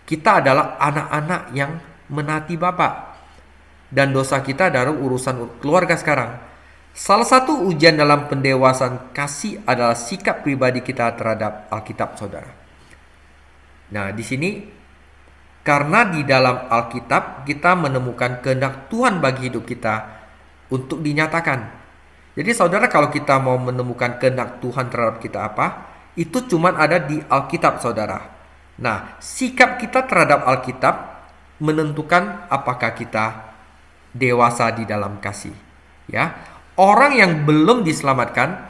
Kita adalah anak-anak yang menaati Bapa. Dan dosa kita adalah urusan keluarga sekarang. Salah satu ujian dalam pendewasaan kasih adalah sikap pribadi kita terhadap Alkitab, saudara. Nah, di sini karena di dalam Alkitab kita menemukan kehendak Tuhan bagi hidup kita untuk dinyatakan. Jadi saudara, kalau kita mau menemukan kehendak Tuhan terhadap kita apa, itu cuma ada di Alkitab, saudara. Nah, sikap kita terhadap Alkitab menentukan apakah kita dewasa di dalam kasih. Ya, orang yang belum diselamatkan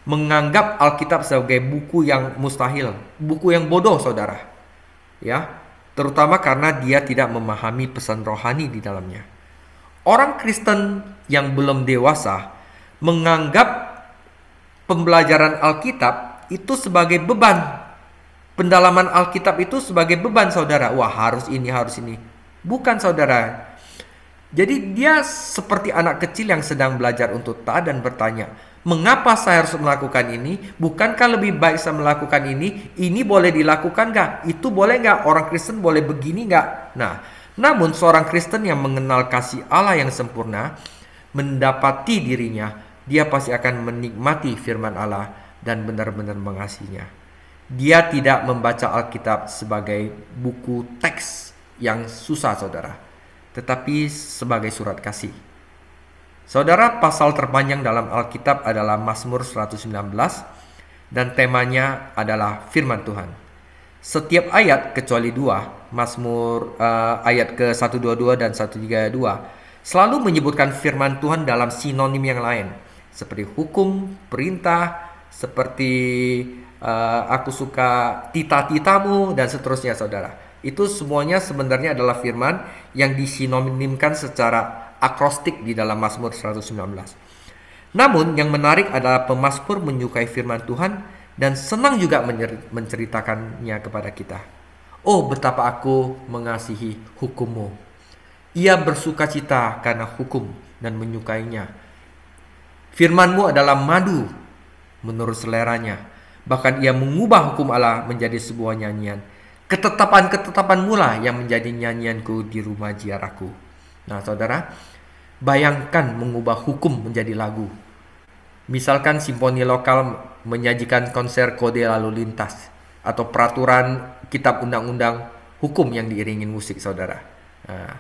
menganggap Alkitab sebagai buku yang mustahil, buku yang bodoh, saudara. Ya, terutama karena dia tidak memahami pesan rohani di dalamnya. Orang Kristen yang belum dewasa menganggap pembelajaran Alkitab itu sebagai beban. Pendalaman Alkitab itu sebagai beban, saudara. Wah, harus ini, harus ini. Bukan, saudara. Jadi dia seperti anak kecil yang sedang belajar untuk taat dan bertanya, mengapa saya harus melakukan ini? Bukankah lebih baik saya melakukan ini? Ini boleh dilakukan gak? Itu boleh gak? Orang Kristen boleh begini gak? Nah, namun seorang Kristen yang mengenal kasih Allah yang sempurna, mendapati dirinya, dia pasti akan menikmati firman Allah dan benar-benar mengasihinya. Dia tidak membaca Alkitab sebagai buku teks yang susah, saudara, tetapi sebagai surat kasih. Saudara, pasal terpanjang dalam Alkitab adalah Mazmur 119 dan temanya adalah firman Tuhan. Setiap ayat kecuali dua, Mazmur ayat ke-122 dan 132, selalu menyebutkan firman Tuhan dalam sinonim yang lain, seperti hukum, perintah, seperti aku suka tita-titamu dan seterusnya, saudara. Itu semuanya sebenarnya adalah firman yang disinonimkan secara akrostik di dalam Mazmur 119. Namun yang menarik adalah pemazmur menyukai firman Tuhan dan senang juga menceritakannya kepada kita. Oh, betapa aku mengasihi hukum-Mu. Ia bersukacita karena hukum dan menyukainya. Firman-Mu adalah madu menurut seleranya. Bahkan ia mengubah hukum Allah menjadi sebuah nyanyian. Ketetapan-ketetapan-Mu lah yang menjadi nyanyianku di rumah ziarahku. Nah, saudara, bayangkan mengubah hukum menjadi lagu. Misalkan simfoni lokal menyajikan konser kode lalu lintas atau peraturan kitab undang-undang hukum yang diiringi musik, saudara. Nah,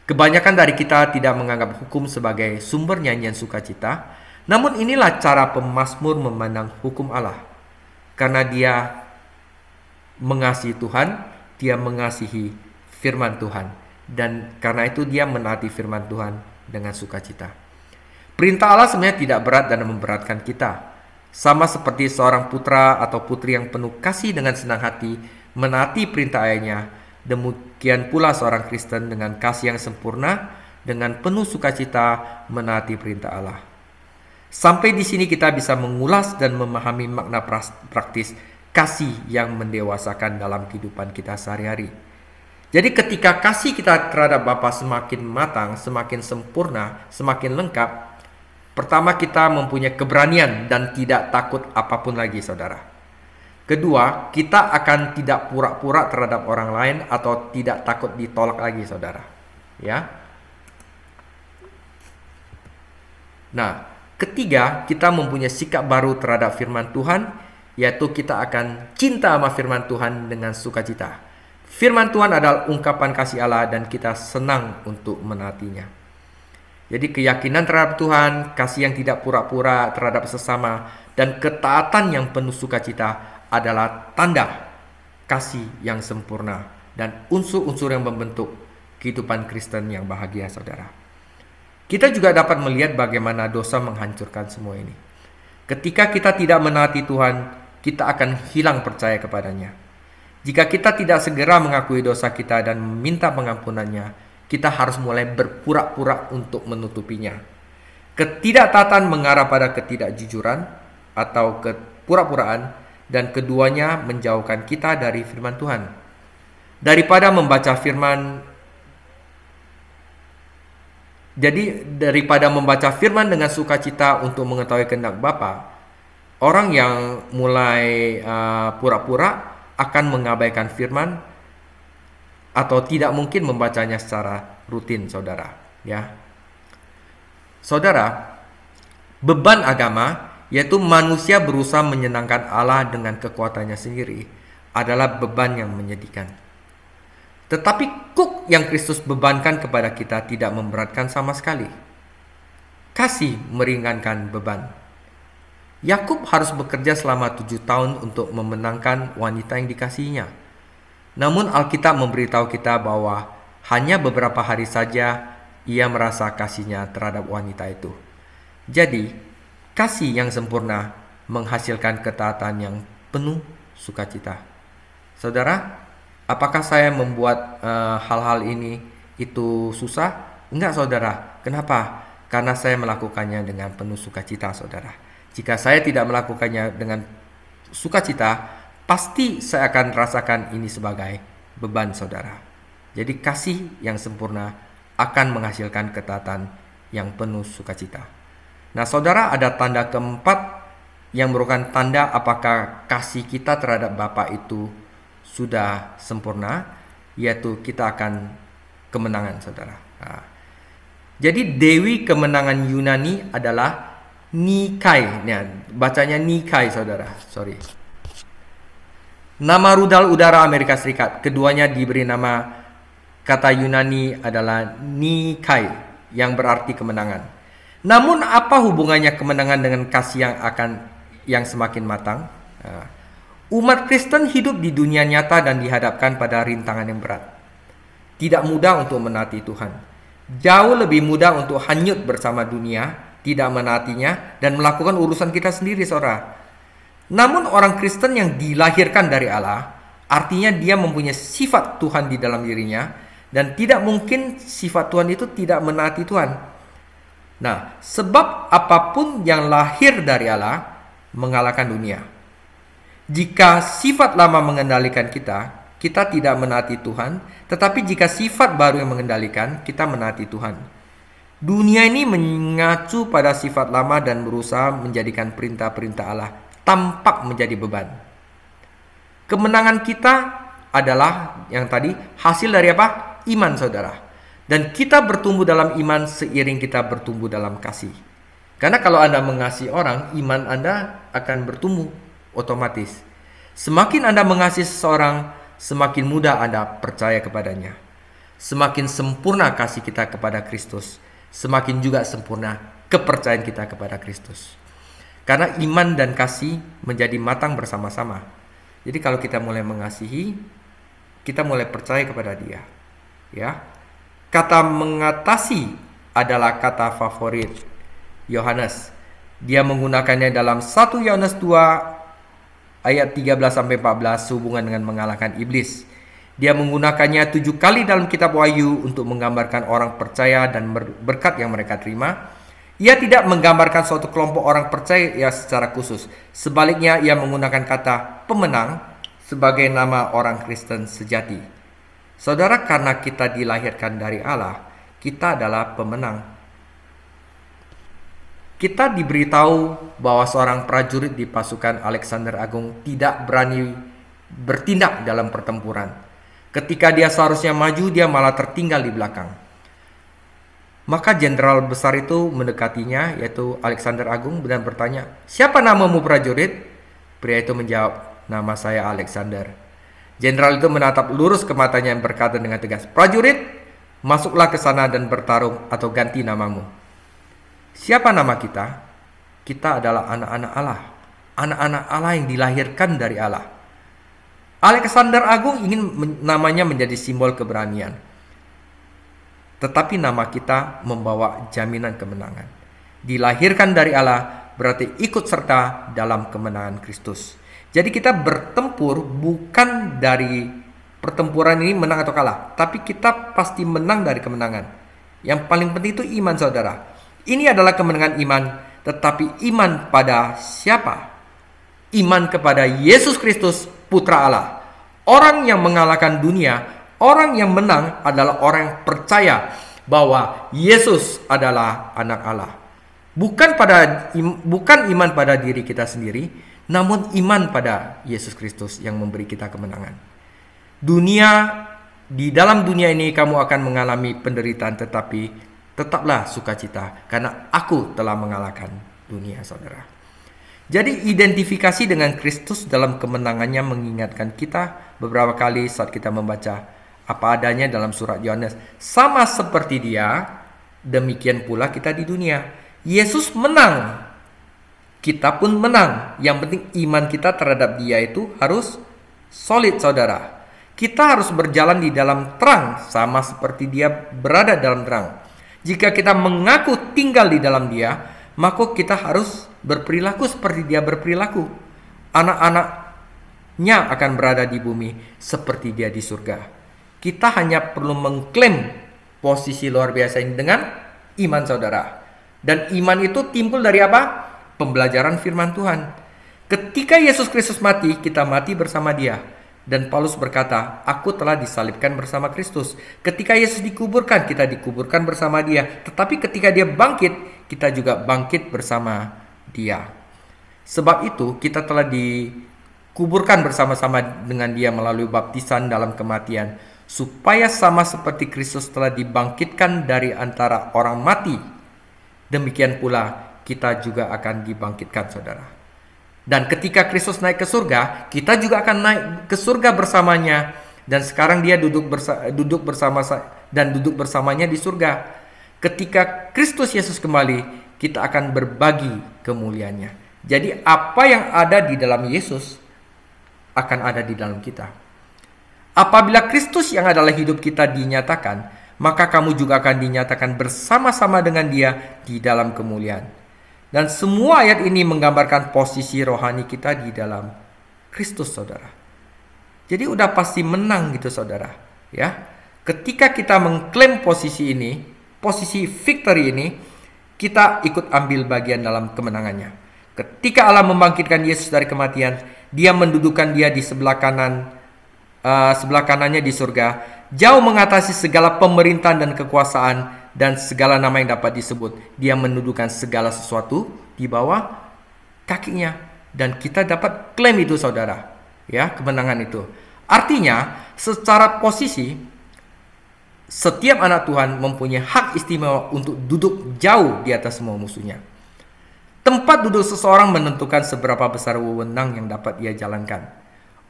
kebanyakan dari kita tidak menganggap hukum sebagai sumber nyanyian sukacita. Namun inilah cara pemazmur memandang hukum Allah. Karena dia mengasihi Tuhan, dia mengasihi firman Tuhan. Dan karena itu dia menaati firman Tuhan dengan sukacita. Perintah Allah sebenarnya tidak berat dan memberatkan kita. Sama seperti seorang putra atau putri yang penuh kasih dengan senang hati menaati perintah ayahnya, demikian pula seorang Kristen dengan kasih yang sempurna dengan penuh sukacita menaati perintah Allah. Sampai di sini kita bisa mengulas dan memahami makna praktis kasih yang mendewasakan dalam kehidupan kita sehari-hari. Jadi ketika kasih kita terhadap Bapa semakin matang, semakin sempurna, semakin lengkap, pertama kita mempunyai keberanian dan tidak takut apapun lagi, saudara. Kedua, kita akan tidak pura-pura terhadap orang lain atau tidak takut ditolak lagi, saudara. Ya. Nah, ketiga, kita mempunyai sikap baru terhadap firman Tuhan, yaitu kita akan cinta sama firman Tuhan dengan sukacita. Firman Tuhan adalah ungkapan kasih Allah dan kita senang untuk menaatinya. Jadi keyakinan terhadap Tuhan, kasih yang tidak pura-pura terhadap sesama, dan ketaatan yang penuh sukacita adalah tanda kasih yang sempurna dan unsur-unsur yang membentuk kehidupan Kristen yang bahagia, saudara. Kita juga dapat melihat bagaimana dosa menghancurkan semua ini. Ketika kita tidak menaati Tuhan, kita akan hilang percaya kepadanya. Jika kita tidak segera mengakui dosa kita dan meminta pengampunannya, kita harus mulai berpura-pura untuk menutupinya. Ketidaktaatan mengarah pada ketidakjujuran atau kepura-puraan, dan keduanya menjauhkan kita dari firman Tuhan. Daripada membaca firman dengan sukacita untuk mengetahui kehendak Bapa, orang yang mulai pura-pura akan mengabaikan firman atau tidak mungkin membacanya secara rutin, saudara. Ya, saudara, beban agama, yaitu manusia berusaha menyenangkan Allah dengan kekuatannya sendiri, adalah beban yang menyedihkan. Tetapi kuk yang Kristus bebankan kepada kita tidak memberatkan sama sekali. Kasih meringankan beban. Yakub harus bekerja selama 7 tahun untuk memenangkan wanita yang dikasihinya. Namun Alkitab memberitahu kita bahwa hanya beberapa hari saja ia merasa kasihnya terhadap wanita itu. Jadi, kasih yang sempurna menghasilkan ketaatan yang penuh sukacita. Saudara, apakah saya membuat hal-hal ini itu susah? Enggak, saudara. Kenapa? Karena saya melakukannya dengan penuh sukacita, saudara. Jika saya tidak melakukannya dengan sukacita, pasti saya akan rasakan ini sebagai beban, saudara. Jadi kasih yang sempurna akan menghasilkan ketaatan yang penuh sukacita. Nah, saudara, ada tanda keempat yang merupakan tanda apakah kasih kita terhadap Bapa itu sudah sempurna, yaitu kita akan kemenangan, saudara. Nah, jadi dewi kemenangan Yunani adalah Nikai. Nah, bacanya Nikai, saudara. Sorry. Nama rudal udara Amerika Serikat. Keduanya diberi nama, kata Yunani adalah Nikai, yang berarti kemenangan. Namun apa hubungannya kemenangan dengan kasih yang semakin matang? Umat Kristen hidup di dunia nyata dan dihadapkan pada rintangan yang berat. Tidak mudah untuk menaati Tuhan. Jauh lebih mudah untuk hanyut bersama dunia, tidak menaatinya, dan melakukan urusan kita sendiri, saudara. Namun orang Kristen yang dilahirkan dari Allah, artinya dia mempunyai sifat Tuhan di dalam dirinya, dan tidak mungkin sifat Tuhan itu tidak menaati Tuhan. Nah, sebab apapun yang lahir dari Allah mengalahkan dunia. Jika sifat lama mengendalikan kita, kita tidak menaati Tuhan, tetapi jika sifat baru yang mengendalikan, kita menaati Tuhan. Dunia ini mengacu pada sifat lama dan berusaha menjadikan perintah-perintah Allah tampak menjadi beban. Kemenangan kita adalah yang tadi hasil dari apa? Iman, saudara. Dan kita bertumbuh dalam iman seiring kita bertumbuh dalam kasih. Karena kalau Anda mengasihi orang, iman Anda akan bertumbuh otomatis. Semakin Anda mengasihi seseorang, semakin mudah Anda percaya kepadanya. Semakin sempurna kasih kita kepada Kristus, semakin juga sempurna kepercayaan kita kepada Kristus. Karena iman dan kasih menjadi matang bersama-sama. Jadi kalau kita mulai mengasihi, kita mulai percaya kepada Dia. Ya. Kata mengatasi adalah kata favorit Yohanes. Dia menggunakannya dalam 1 Yohanes 2 ayat 13 sampai 14 sehubungan dengan mengalahkan iblis. Dia menggunakannya 7 kali dalam kitab Wahyu untuk menggambarkan orang percaya dan berkat yang mereka terima. Ia tidak menggambarkan suatu kelompok orang percaya secara khusus. Sebaliknya, ia menggunakan kata pemenang sebagai nama orang Kristen sejati. Saudara, karena kita dilahirkan dari Allah, kita adalah pemenang. Kita diberitahu bahwa seorang prajurit di pasukan Alexander Agung tidak berani bertindak dalam pertempuran. Ketika dia seharusnya maju, dia malah tertinggal di belakang. Maka jenderal besar itu mendekatinya, yaitu Alexander Agung, dan bertanya, "Siapa namamu, prajurit?" Pria itu menjawab, "Nama saya Alexander." Jenderal itu menatap lurus ke matanya dan berkata dengan tegas, "Prajurit, masuklah ke sana dan bertarung atau ganti namamu." Siapa nama kita? Kita adalah anak-anak Allah. Anak-anak Allah yang dilahirkan dari Allah. Alexander Agung ingin namanya menjadi simbol keberanian. Tetapi nama kita membawa jaminan kemenangan. Dilahirkan dari Allah berarti ikut serta dalam kemenangan Kristus. Jadi kita bertempur bukan dari pertempuran ini menang atau kalah, tapi kita pasti menang dari kemenangan. Yang paling penting itu iman, saudara. Ini adalah kemenangan iman, tetapi iman pada siapa? Iman kepada Yesus Kristus, Putra Allah. Orang yang mengalahkan dunia, orang yang menang adalah orang yang percaya bahwa Yesus adalah anak Allah. Bukan iman pada diri kita sendiri, namun iman pada Yesus Kristus yang memberi kita kemenangan. Di dalam dunia ini kamu akan mengalami penderitaan, tetapi tetaplah sukacita karena aku telah mengalahkan dunia, saudara. Jadi identifikasi dengan Kristus dalam kemenangannya mengingatkan kita beberapa kali saat kita membaca apa adanya dalam surat Yohanes. Sama seperti dia, demikian pula kita di dunia. Yesus menang, kita pun menang. Yang penting iman kita terhadap dia itu harus solid, saudara. Kita harus berjalan di dalam terang, sama seperti dia berada dalam terang. Jika kita mengaku tinggal di dalam dia, maka kita harus berperilaku seperti dia berperilaku. Anak-anaknya akan berada di bumi seperti dia di surga. Kita hanya perlu mengklaim posisi luar biasa ini dengan iman, saudara. Dan iman itu timbul dari apa? Pembelajaran firman Tuhan. Ketika Yesus Kristus mati, kita mati bersama dia. Dan Paulus berkata, aku telah disalibkan bersama Kristus. Ketika Yesus dikuburkan, kita dikuburkan bersama dia. Tetapi ketika dia bangkit, kita juga bangkit bersama dia. Sebab itu kita telah dikuburkan bersama-sama dengan dia melalui baptisan dalam kematian. Supaya sama seperti Kristus telah dibangkitkan dari antara orang mati, demikian pula kita juga akan dibangkitkan, saudara. Dan ketika Kristus naik ke surga, kita juga akan naik ke surga bersamanya. Dan sekarang dia duduk bersamanya di surga. Ketika Kristus Yesus kembali, kita akan berbagi kemuliaannya. Jadi apa yang ada di dalam Yesus akan ada di dalam kita. Apabila Kristus yang adalah hidup kita dinyatakan, maka kamu juga akan dinyatakan bersama-sama dengan dia di dalam kemuliaan. Dan semua ayat ini menggambarkan posisi rohani kita di dalam Kristus, saudara. Jadi udah pasti menang gitu, saudara. Ya, ketika kita mengklaim posisi ini, posisi victory ini, kita ikut ambil bagian dalam kemenangannya. Ketika Allah membangkitkan Yesus dari kematian, dia mendudukan dia di sebelah kanannya di surga, jauh mengatasi segala pemerintahan dan kekuasaan dan segala nama yang dapat disebut. Dia mendudukan segala sesuatu di bawah kakinya, dan kita dapat klaim itu, saudara. Ya, kemenangan itu. Artinya, secara posisi, setiap anak Tuhan mempunyai hak istimewa untuk duduk jauh di atas semua musuhnya. Tempat duduk seseorang menentukan seberapa besar wewenang yang dapat dia jalankan.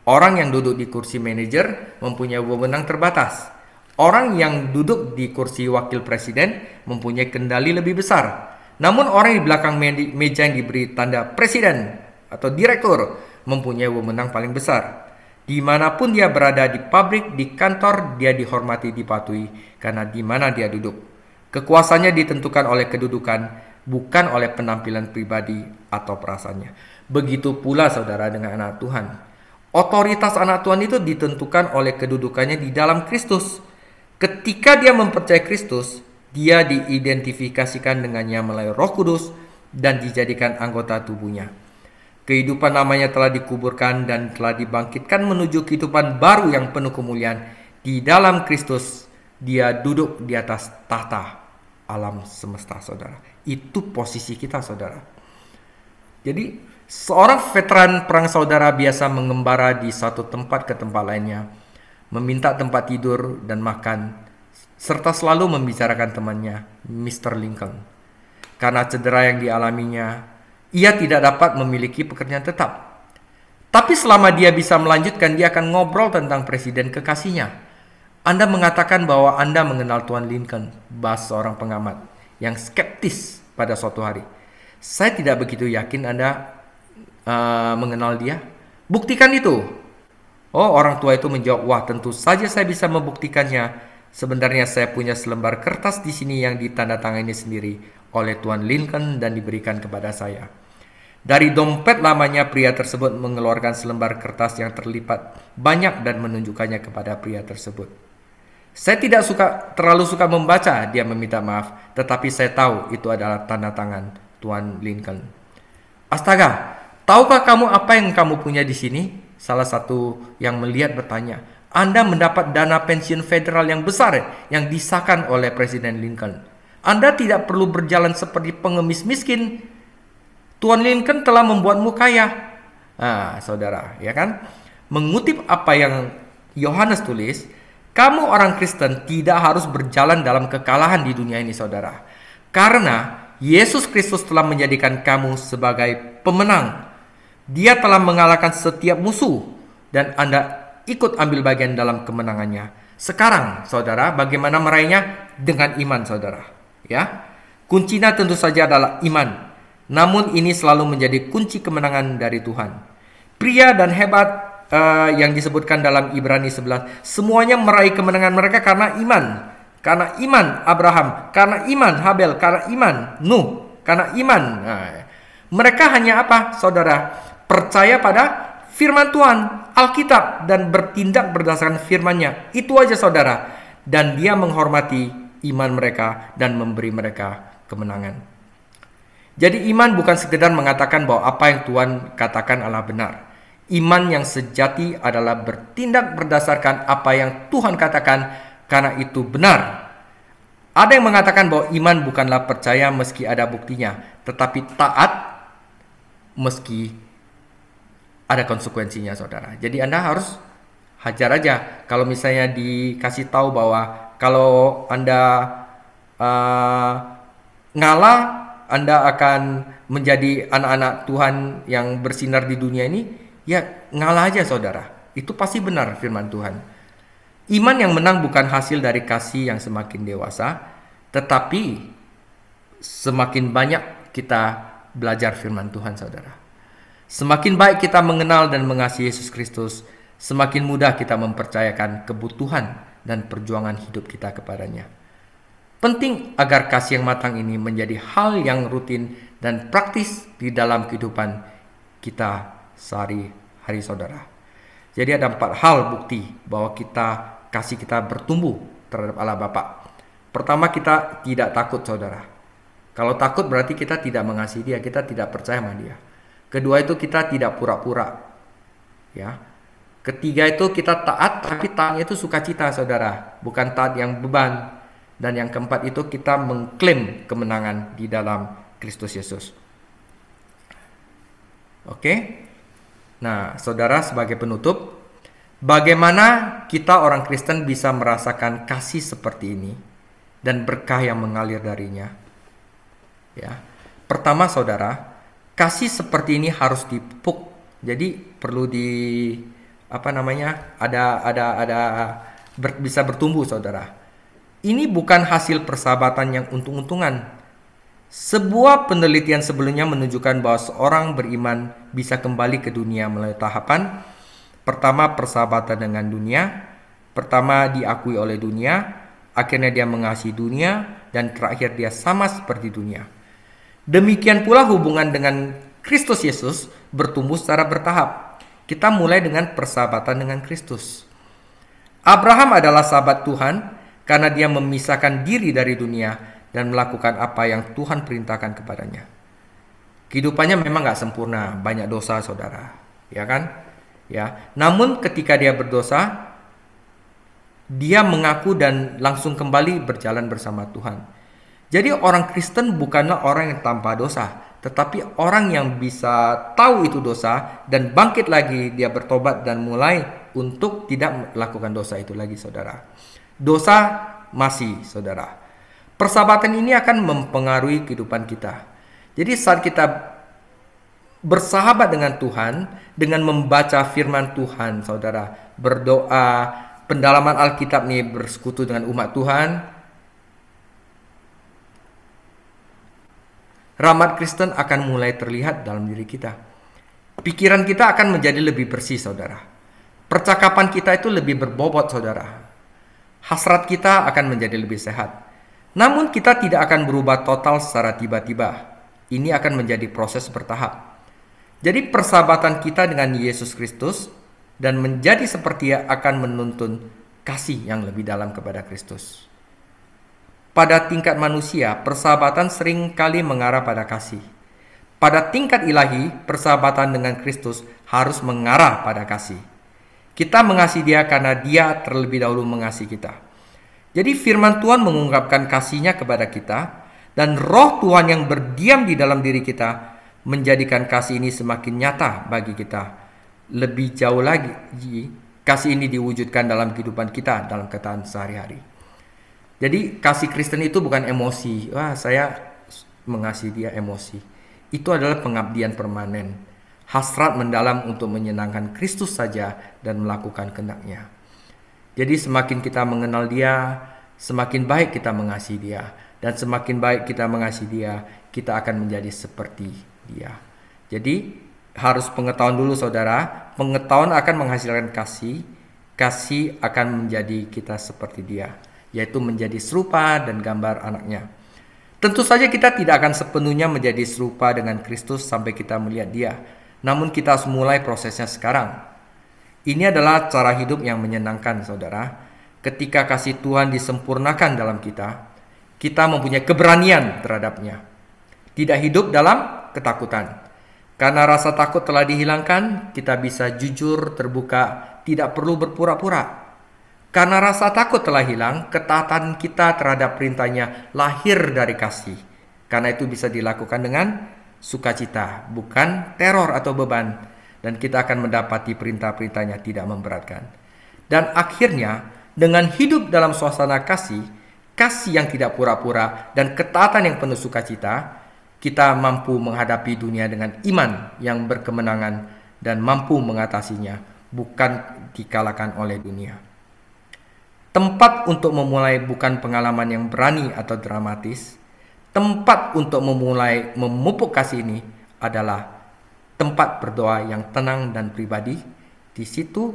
Orang yang duduk di kursi manajer mempunyai wewenang terbatas. Orang yang duduk di kursi wakil presiden mempunyai kendali lebih besar. Namun orang di belakang meja yang diberi tanda presiden atau direktur mempunyai wewenang paling besar. Dimanapun dia berada, di pabrik, di kantor, dia dihormati, dipatuhi karena di mana dia duduk. Kekuasaannya ditentukan oleh kedudukan, bukan oleh penampilan pribadi atau perasaannya. Begitu pula, saudara, dengan anak Tuhan. Otoritas anak Tuhan itu ditentukan oleh kedudukannya di dalam Kristus. Ketika dia mempercayai Kristus, dia diidentifikasikan dengannya melalui Roh Kudus dan dijadikan anggota tubuhnya. Kehidupan namanya telah dikuburkan dan telah dibangkitkan menuju kehidupan baru yang penuh kemuliaan. Di dalam Kristus, dia duduk di atas tahta alam semesta, saudara. Itu posisi kita, saudara. Jadi, seorang veteran perang saudara biasa mengembara di satu tempat ke tempat lainnya, meminta tempat tidur dan makan, serta selalu membicarakan temannya, Mr. Lincoln. Karena cedera yang dialaminya, ia tidak dapat memiliki pekerjaan tetap. Tapi selama dia bisa melanjutkan, dia akan ngobrol tentang presiden kekasihnya. Anda mengatakan bahwa Anda mengenal Tuan Lincoln, bahas seorang pengamat yang skeptis pada suatu hari. Saya tidak begitu yakin Anda mengenal dia. Buktikan itu. Oh, orang tua itu menjawab, wah tentu saja saya bisa membuktikannya. Sebenarnya saya punya selembar kertas di sini yang ditandatangani sendiri oleh Tuan Lincoln dan diberikan kepada saya. Dari dompet lamanya pria tersebut mengeluarkan selembar kertas yang terlipat banyak dan menunjukkannya kepada pria tersebut. Saya tidak terlalu suka membaca dia meminta maaf, tetapi saya tahu itu adalah tanda tangan Tuan Lincoln. Astaga, tahukah kamu apa yang kamu punya di sini? Salah satu yang melihat bertanya. Anda mendapat dana pensiun federal yang besar yang disahkan oleh Presiden Lincoln. Anda tidak perlu berjalan seperti pengemis miskin. Tuan Lincoln telah membuatmu kaya. Saudara, ya kan? Mengutip apa yang Yohanes tulis, kamu orang Kristen tidak harus berjalan dalam kekalahan di dunia ini, saudara. Karena Yesus Kristus telah menjadikan kamu sebagai pemenang. Dia telah mengalahkan setiap musuh dan Anda ikut ambil bagian dalam kemenangannya. Sekarang, saudara, bagaimana meraihnya? Dengan iman, saudara. Ya, kuncinya tentu saja adalah iman. Namun ini selalu menjadi kunci kemenangan dari Tuhan. Pria dan hebat yang disebutkan dalam Ibrani 11, semuanya meraih kemenangan mereka karena iman. Karena iman Abraham, karena iman Habel, karena iman Nuh, karena iman. Mereka hanya apa, saudara? Percaya pada firman Tuhan, Alkitab, dan bertindak berdasarkan firman-Nya. Itu aja, saudara. Dan dia menghormati iman mereka dan memberi mereka kemenangan. Jadi iman bukan sekedar mengatakan bahwa apa yang Tuhan katakan adalah benar. Iman yang sejati adalah bertindak berdasarkan apa yang Tuhan katakan, karena itu benar. Ada yang mengatakan bahwa iman bukanlah percaya meski ada buktinya, tetapi taat meski ada konsekuensinya, saudara. Jadi Anda harus hajar aja. Kalau misalnya dikasih tahu bahwa kalau Anda ngalah, Anda akan menjadi anak-anak Tuhan yang bersinar di dunia ini, ya ngalah aja, saudara. Itu pasti benar firman Tuhan. Iman yang menang bukan hasil dari kasih yang semakin dewasa, tetapi semakin banyak kita belajar firman Tuhan, saudara. Semakin baik kita mengenal dan mengasihi Yesus Kristus, semakin mudah kita mempercayakan kebutuhan dan perjuangan hidup kita kepadanya. Penting agar kasih yang matang ini menjadi hal yang rutin dan praktis di dalam kehidupan kita sehari-hari, saudara. Jadi ada 4 hal bukti bahwa kasih kita bertumbuh terhadap Allah Bapa. Pertama, kita tidak takut, saudara. Kalau takut berarti kita tidak mengasihi Dia, kita tidak percaya sama Dia. Kedua itu kita tidak pura-pura. Ya. Ketiga itu kita taat, tapi taatnya itu sukacita, saudara, bukan taat yang beban. Dan yang keempat itu kita mengklaim kemenangan di dalam Kristus Yesus. Oke? Nah, saudara, sebagai penutup, bagaimana kita orang Kristen bisa merasakan kasih seperti ini dan berkah yang mengalir darinya? Ya. Pertama, saudara, kasih seperti ini harus dipupuk. Jadi perlu bisa bertumbuh, saudara. Ini bukan hasil persahabatan yang untung-untungan. Sebuah penelitian sebelumnya menunjukkan bahwa seorang beriman bisa kembali ke dunia melalui tahapan. Pertama, persahabatan dengan dunia. Pertama, diakui oleh dunia. Akhirnya dia mengasihi dunia. Dan terakhir dia sama seperti dunia. Demikian pula hubungan dengan Kristus Yesus bertumbuh secara bertahap. Kita mulai dengan persahabatan dengan Kristus. Abraham adalah sahabat Tuhan karena dia memisahkan diri dari dunia dan melakukan apa yang Tuhan perintahkan kepadanya. Kehidupannya memang gak sempurna, banyak dosa, saudara, ya kan? Ya. Namun ketika dia berdosa, dia mengaku dan langsung kembali berjalan bersama Tuhan. Jadi orang Kristen bukanlah orang yang tanpa dosa, tetapi orang yang bisa tahu itu dosa dan bangkit lagi, dia bertobat dan mulai untuk tidak melakukan dosa itu lagi, saudara. Dosa masih, saudara. Persahabatan ini akan mempengaruhi kehidupan kita. Jadi saat kita bersahabat dengan Tuhan, dengan membaca firman Tuhan, saudara, berdoa, pendalaman Alkitab nih, bersekutu dengan umat Tuhan, rahmat Kristen akan mulai terlihat dalam diri kita. Pikiran kita akan menjadi lebih bersih, saudara. Percakapan kita itu lebih berbobot, saudara. Hasrat kita akan menjadi lebih sehat. Namun kita tidak akan berubah total secara tiba-tiba. Ini akan menjadi proses bertahap. Jadi persahabatan kita dengan Yesus Kristus dan menjadi seperti Dia akan menuntun kasih yang lebih dalam kepada Kristus. Pada tingkat manusia, persahabatan sering kali mengarah pada kasih. Pada tingkat ilahi, persahabatan dengan Kristus harus mengarah pada kasih. Kita mengasihi Dia karena Dia terlebih dahulu mengasihi kita. Jadi firman Tuhan mengungkapkan kasih-Nya kepada kita, dan Roh Tuhan yang berdiam di dalam diri kita menjadikan kasih ini semakin nyata bagi kita. Lebih jauh lagi, kasih ini diwujudkan dalam kehidupan kita, dalam kehidupan sehari-hari. Jadi kasih Kristen itu bukan emosi. Wah, saya mengasihi dia emosi. Itu adalah pengabdian permanen. Hasrat mendalam untuk menyenangkan Kristus saja dan melakukan kehendak-Nya. Jadi semakin kita mengenal Dia, semakin baik kita mengasihi Dia. Dan semakin baik kita mengasihi Dia, kita akan menjadi seperti Dia. Jadi harus pengetahuan dulu saudara. Pengetahuan akan menghasilkan kasih. Kasih akan menjadi kita seperti Dia, yaitu menjadi serupa dan gambar anaknya. Tentu saja kita tidak akan sepenuhnya menjadi serupa dengan Kristus sampai kita melihat Dia. Namun kita harus mulai prosesnya sekarang. Ini adalah cara hidup yang menyenangkan saudara. Ketika kasih Tuhan disempurnakan dalam kita, kita mempunyai keberanian terhadapnya. Tidak hidup dalam ketakutan. Karena rasa takut telah dihilangkan, kita bisa jujur, terbuka, tidak perlu berpura-pura. Karena rasa takut telah hilang, ketaatan kita terhadap perintahnya lahir dari kasih. Karena itu bisa dilakukan dengan sukacita, bukan teror atau beban. Dan kita akan mendapati perintah-perintahnya tidak memberatkan. Dan akhirnya, dengan hidup dalam suasana kasih, kasih yang tidak pura-pura, dan ketaatan yang penuh sukacita, kita mampu menghadapi dunia dengan iman yang berkemenangan dan mampu mengatasinya, bukan dikalahkan oleh dunia. Tempat untuk memulai bukan pengalaman yang berani atau dramatis. Tempat untuk memulai memupuk kasih ini adalah tempat berdoa yang tenang dan pribadi. Di situ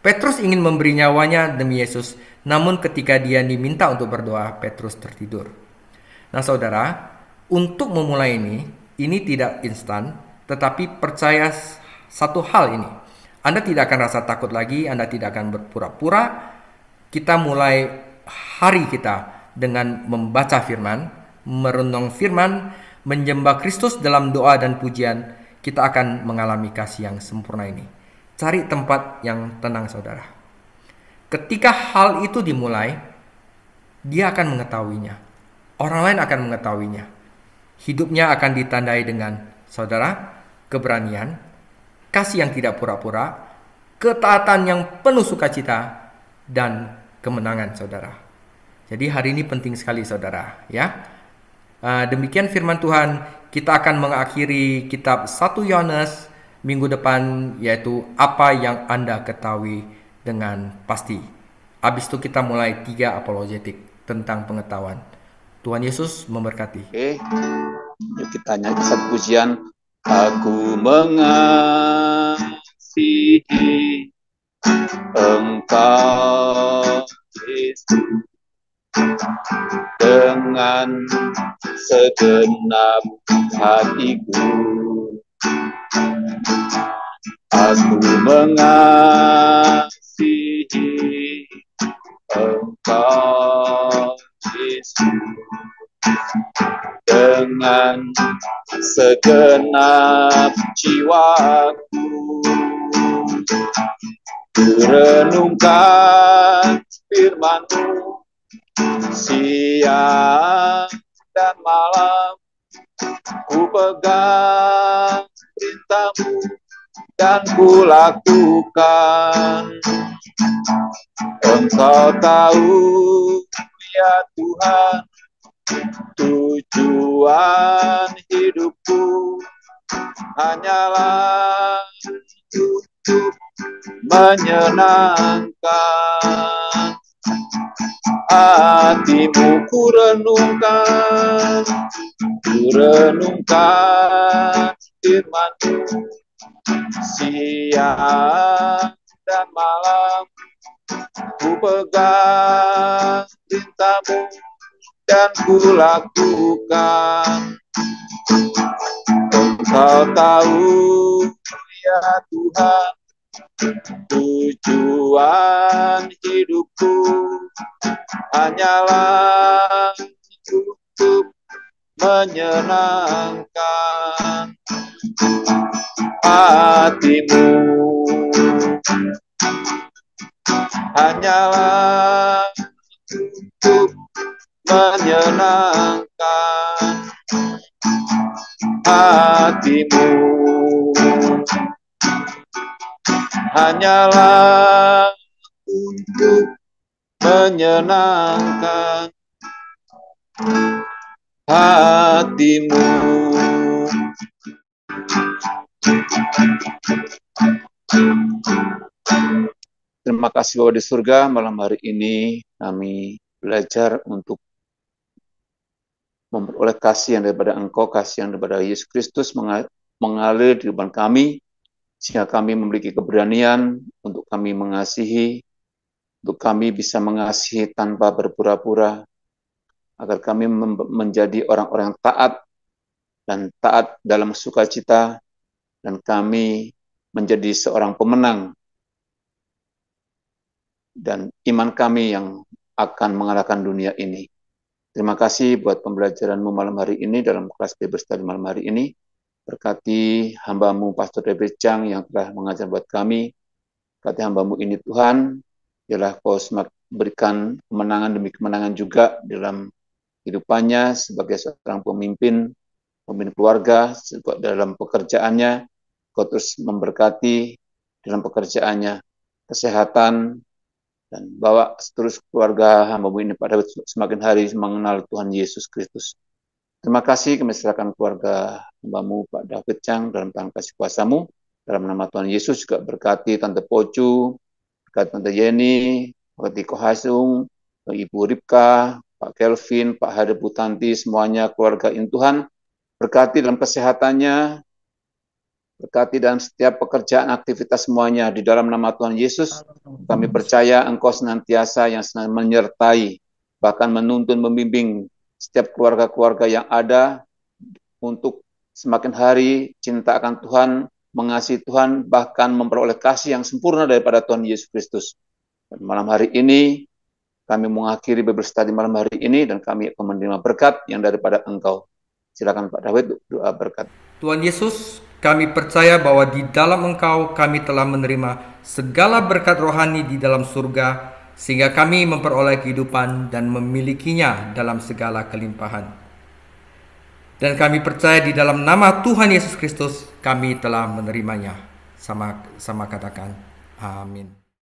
Petrus ingin memberi nyawanya demi Yesus, namun ketika dia diminta untuk berdoa, Petrus tertidur. Nah saudara, untuk memulai ini tidak instan, tetapi percaya satu hal ini. Anda tidak akan rasa takut lagi, Anda tidak akan berpura-pura. Kita mulai hari kita dengan membaca firman, merenung firman, menyembah Kristus dalam doa dan pujian, kita akan mengalami kasih yang sempurna ini. Cari tempat yang tenang saudara. Ketika hal itu dimulai, dia akan mengetahuinya. Orang lain akan mengetahuinya. Hidupnya akan ditandai dengan saudara, keberanian, kasih yang tidak pura-pura, ketaatan yang penuh sukacita, dan kemenangan saudara. Jadi hari ini penting sekali saudara ya. Demikian firman Tuhan. Kita akan mengakhiri kitab 1 Yohanes minggu depan, yaitu apa yang Anda ketahui dengan pasti. Habis itu kita mulai 3 apologetik tentang pengetahuan. Tuhan Yesus memberkati. Oke, yuk kita nyanyi satu pujian. Aku mengasihi Engkau Yesus dengan segenap hatiku. Aku mengasihi Engkau Yesus dengan segenap jiwaku. Kurenungkan firman-Mu siang dan malam, ku pegang perintah-Mu dan ku lakukan. Engkau tahu ya Tuhan, tujuan hidupku hanyalah untuk menyenangkan hatimu. Kurenungkan firman-Mu siang dan malam, ku pegang perintah-Mu dan ku lakukan. Engkau tahu ya Tuhan, tujuan hidupku hanyalah untuk menyenangkan hatimu, hanyalah untuk menyenangkan hatimu, hanyalah untuk menyenangkan hatimu. Terima kasih Bapa di surga, malam hari ini kami belajar untuk memperoleh kasih yang daripada Engkau, kasih yang daripada Yesus Kristus mengalir di depan kami, sehingga kami memiliki keberanian untuk kami mengasihi, untuk kami bisa mengasihi tanpa berpura-pura, agar kami menjadi orang-orang yang taat, dan taat dalam sukacita, dan kami menjadi seorang pemenang, dan iman kami yang akan mengalahkan dunia ini. Terima kasih buat pembelajaran-Mu malam hari ini dalam kelas Bible Study malam hari ini. Berkati hamba-Mu Pastor David Chang yang telah mengajar buat kami. Berkati hamba-Mu ini Tuhan, biarlah Kau berikan kemenangan demi kemenangan juga dalam hidupannya sebagai seorang pemimpin keluarga, dalam pekerjaannya. Kau terus memberkati dalam pekerjaannya, kesehatan, dan bawa terus keluarga hamba-Mu ini pada semakin hari mengenal Tuhan Yesus Kristus. Terima kasih kami serahkan keluarga hamba-Mu Pak David Chang dalam tangan kasih kuasa-Mu. Dalam nama Tuhan Yesus juga berkati Tante Pocu, berkati Tante Yeni, berkati Ko Hasung, Ibu Ripka, Pak Kelvin, Pak Hade Butanti, semuanya keluarga ini Tuhan. Berkati dalam kesehatannya, berkati dalam setiap pekerjaan, aktivitas semuanya. Di dalam nama Tuhan Yesus, kami percaya Engkau senantiasa yang menyertai, bahkan menuntun, membimbing setiap keluarga-keluarga yang ada untuk semakin hari cinta akan Tuhan, mengasihi Tuhan, bahkan memperoleh kasih yang sempurna daripada Tuhan Yesus Kristus. Dan malam hari ini, kami mengakhiri Bible Study malam hari ini, dan kami akan menerima berkat yang daripada Engkau. Silakan Pak David doa berkat. Tuhan Yesus, kami percaya bahwa di dalam Engkau kami telah menerima segala berkat rohani di dalam surga, sehingga kami memperoleh kehidupan dan memilikinya dalam segala kelimpahan. Dan kami percaya di dalam nama Tuhan Yesus Kristus kami telah menerimanya. Sama katakan, amin.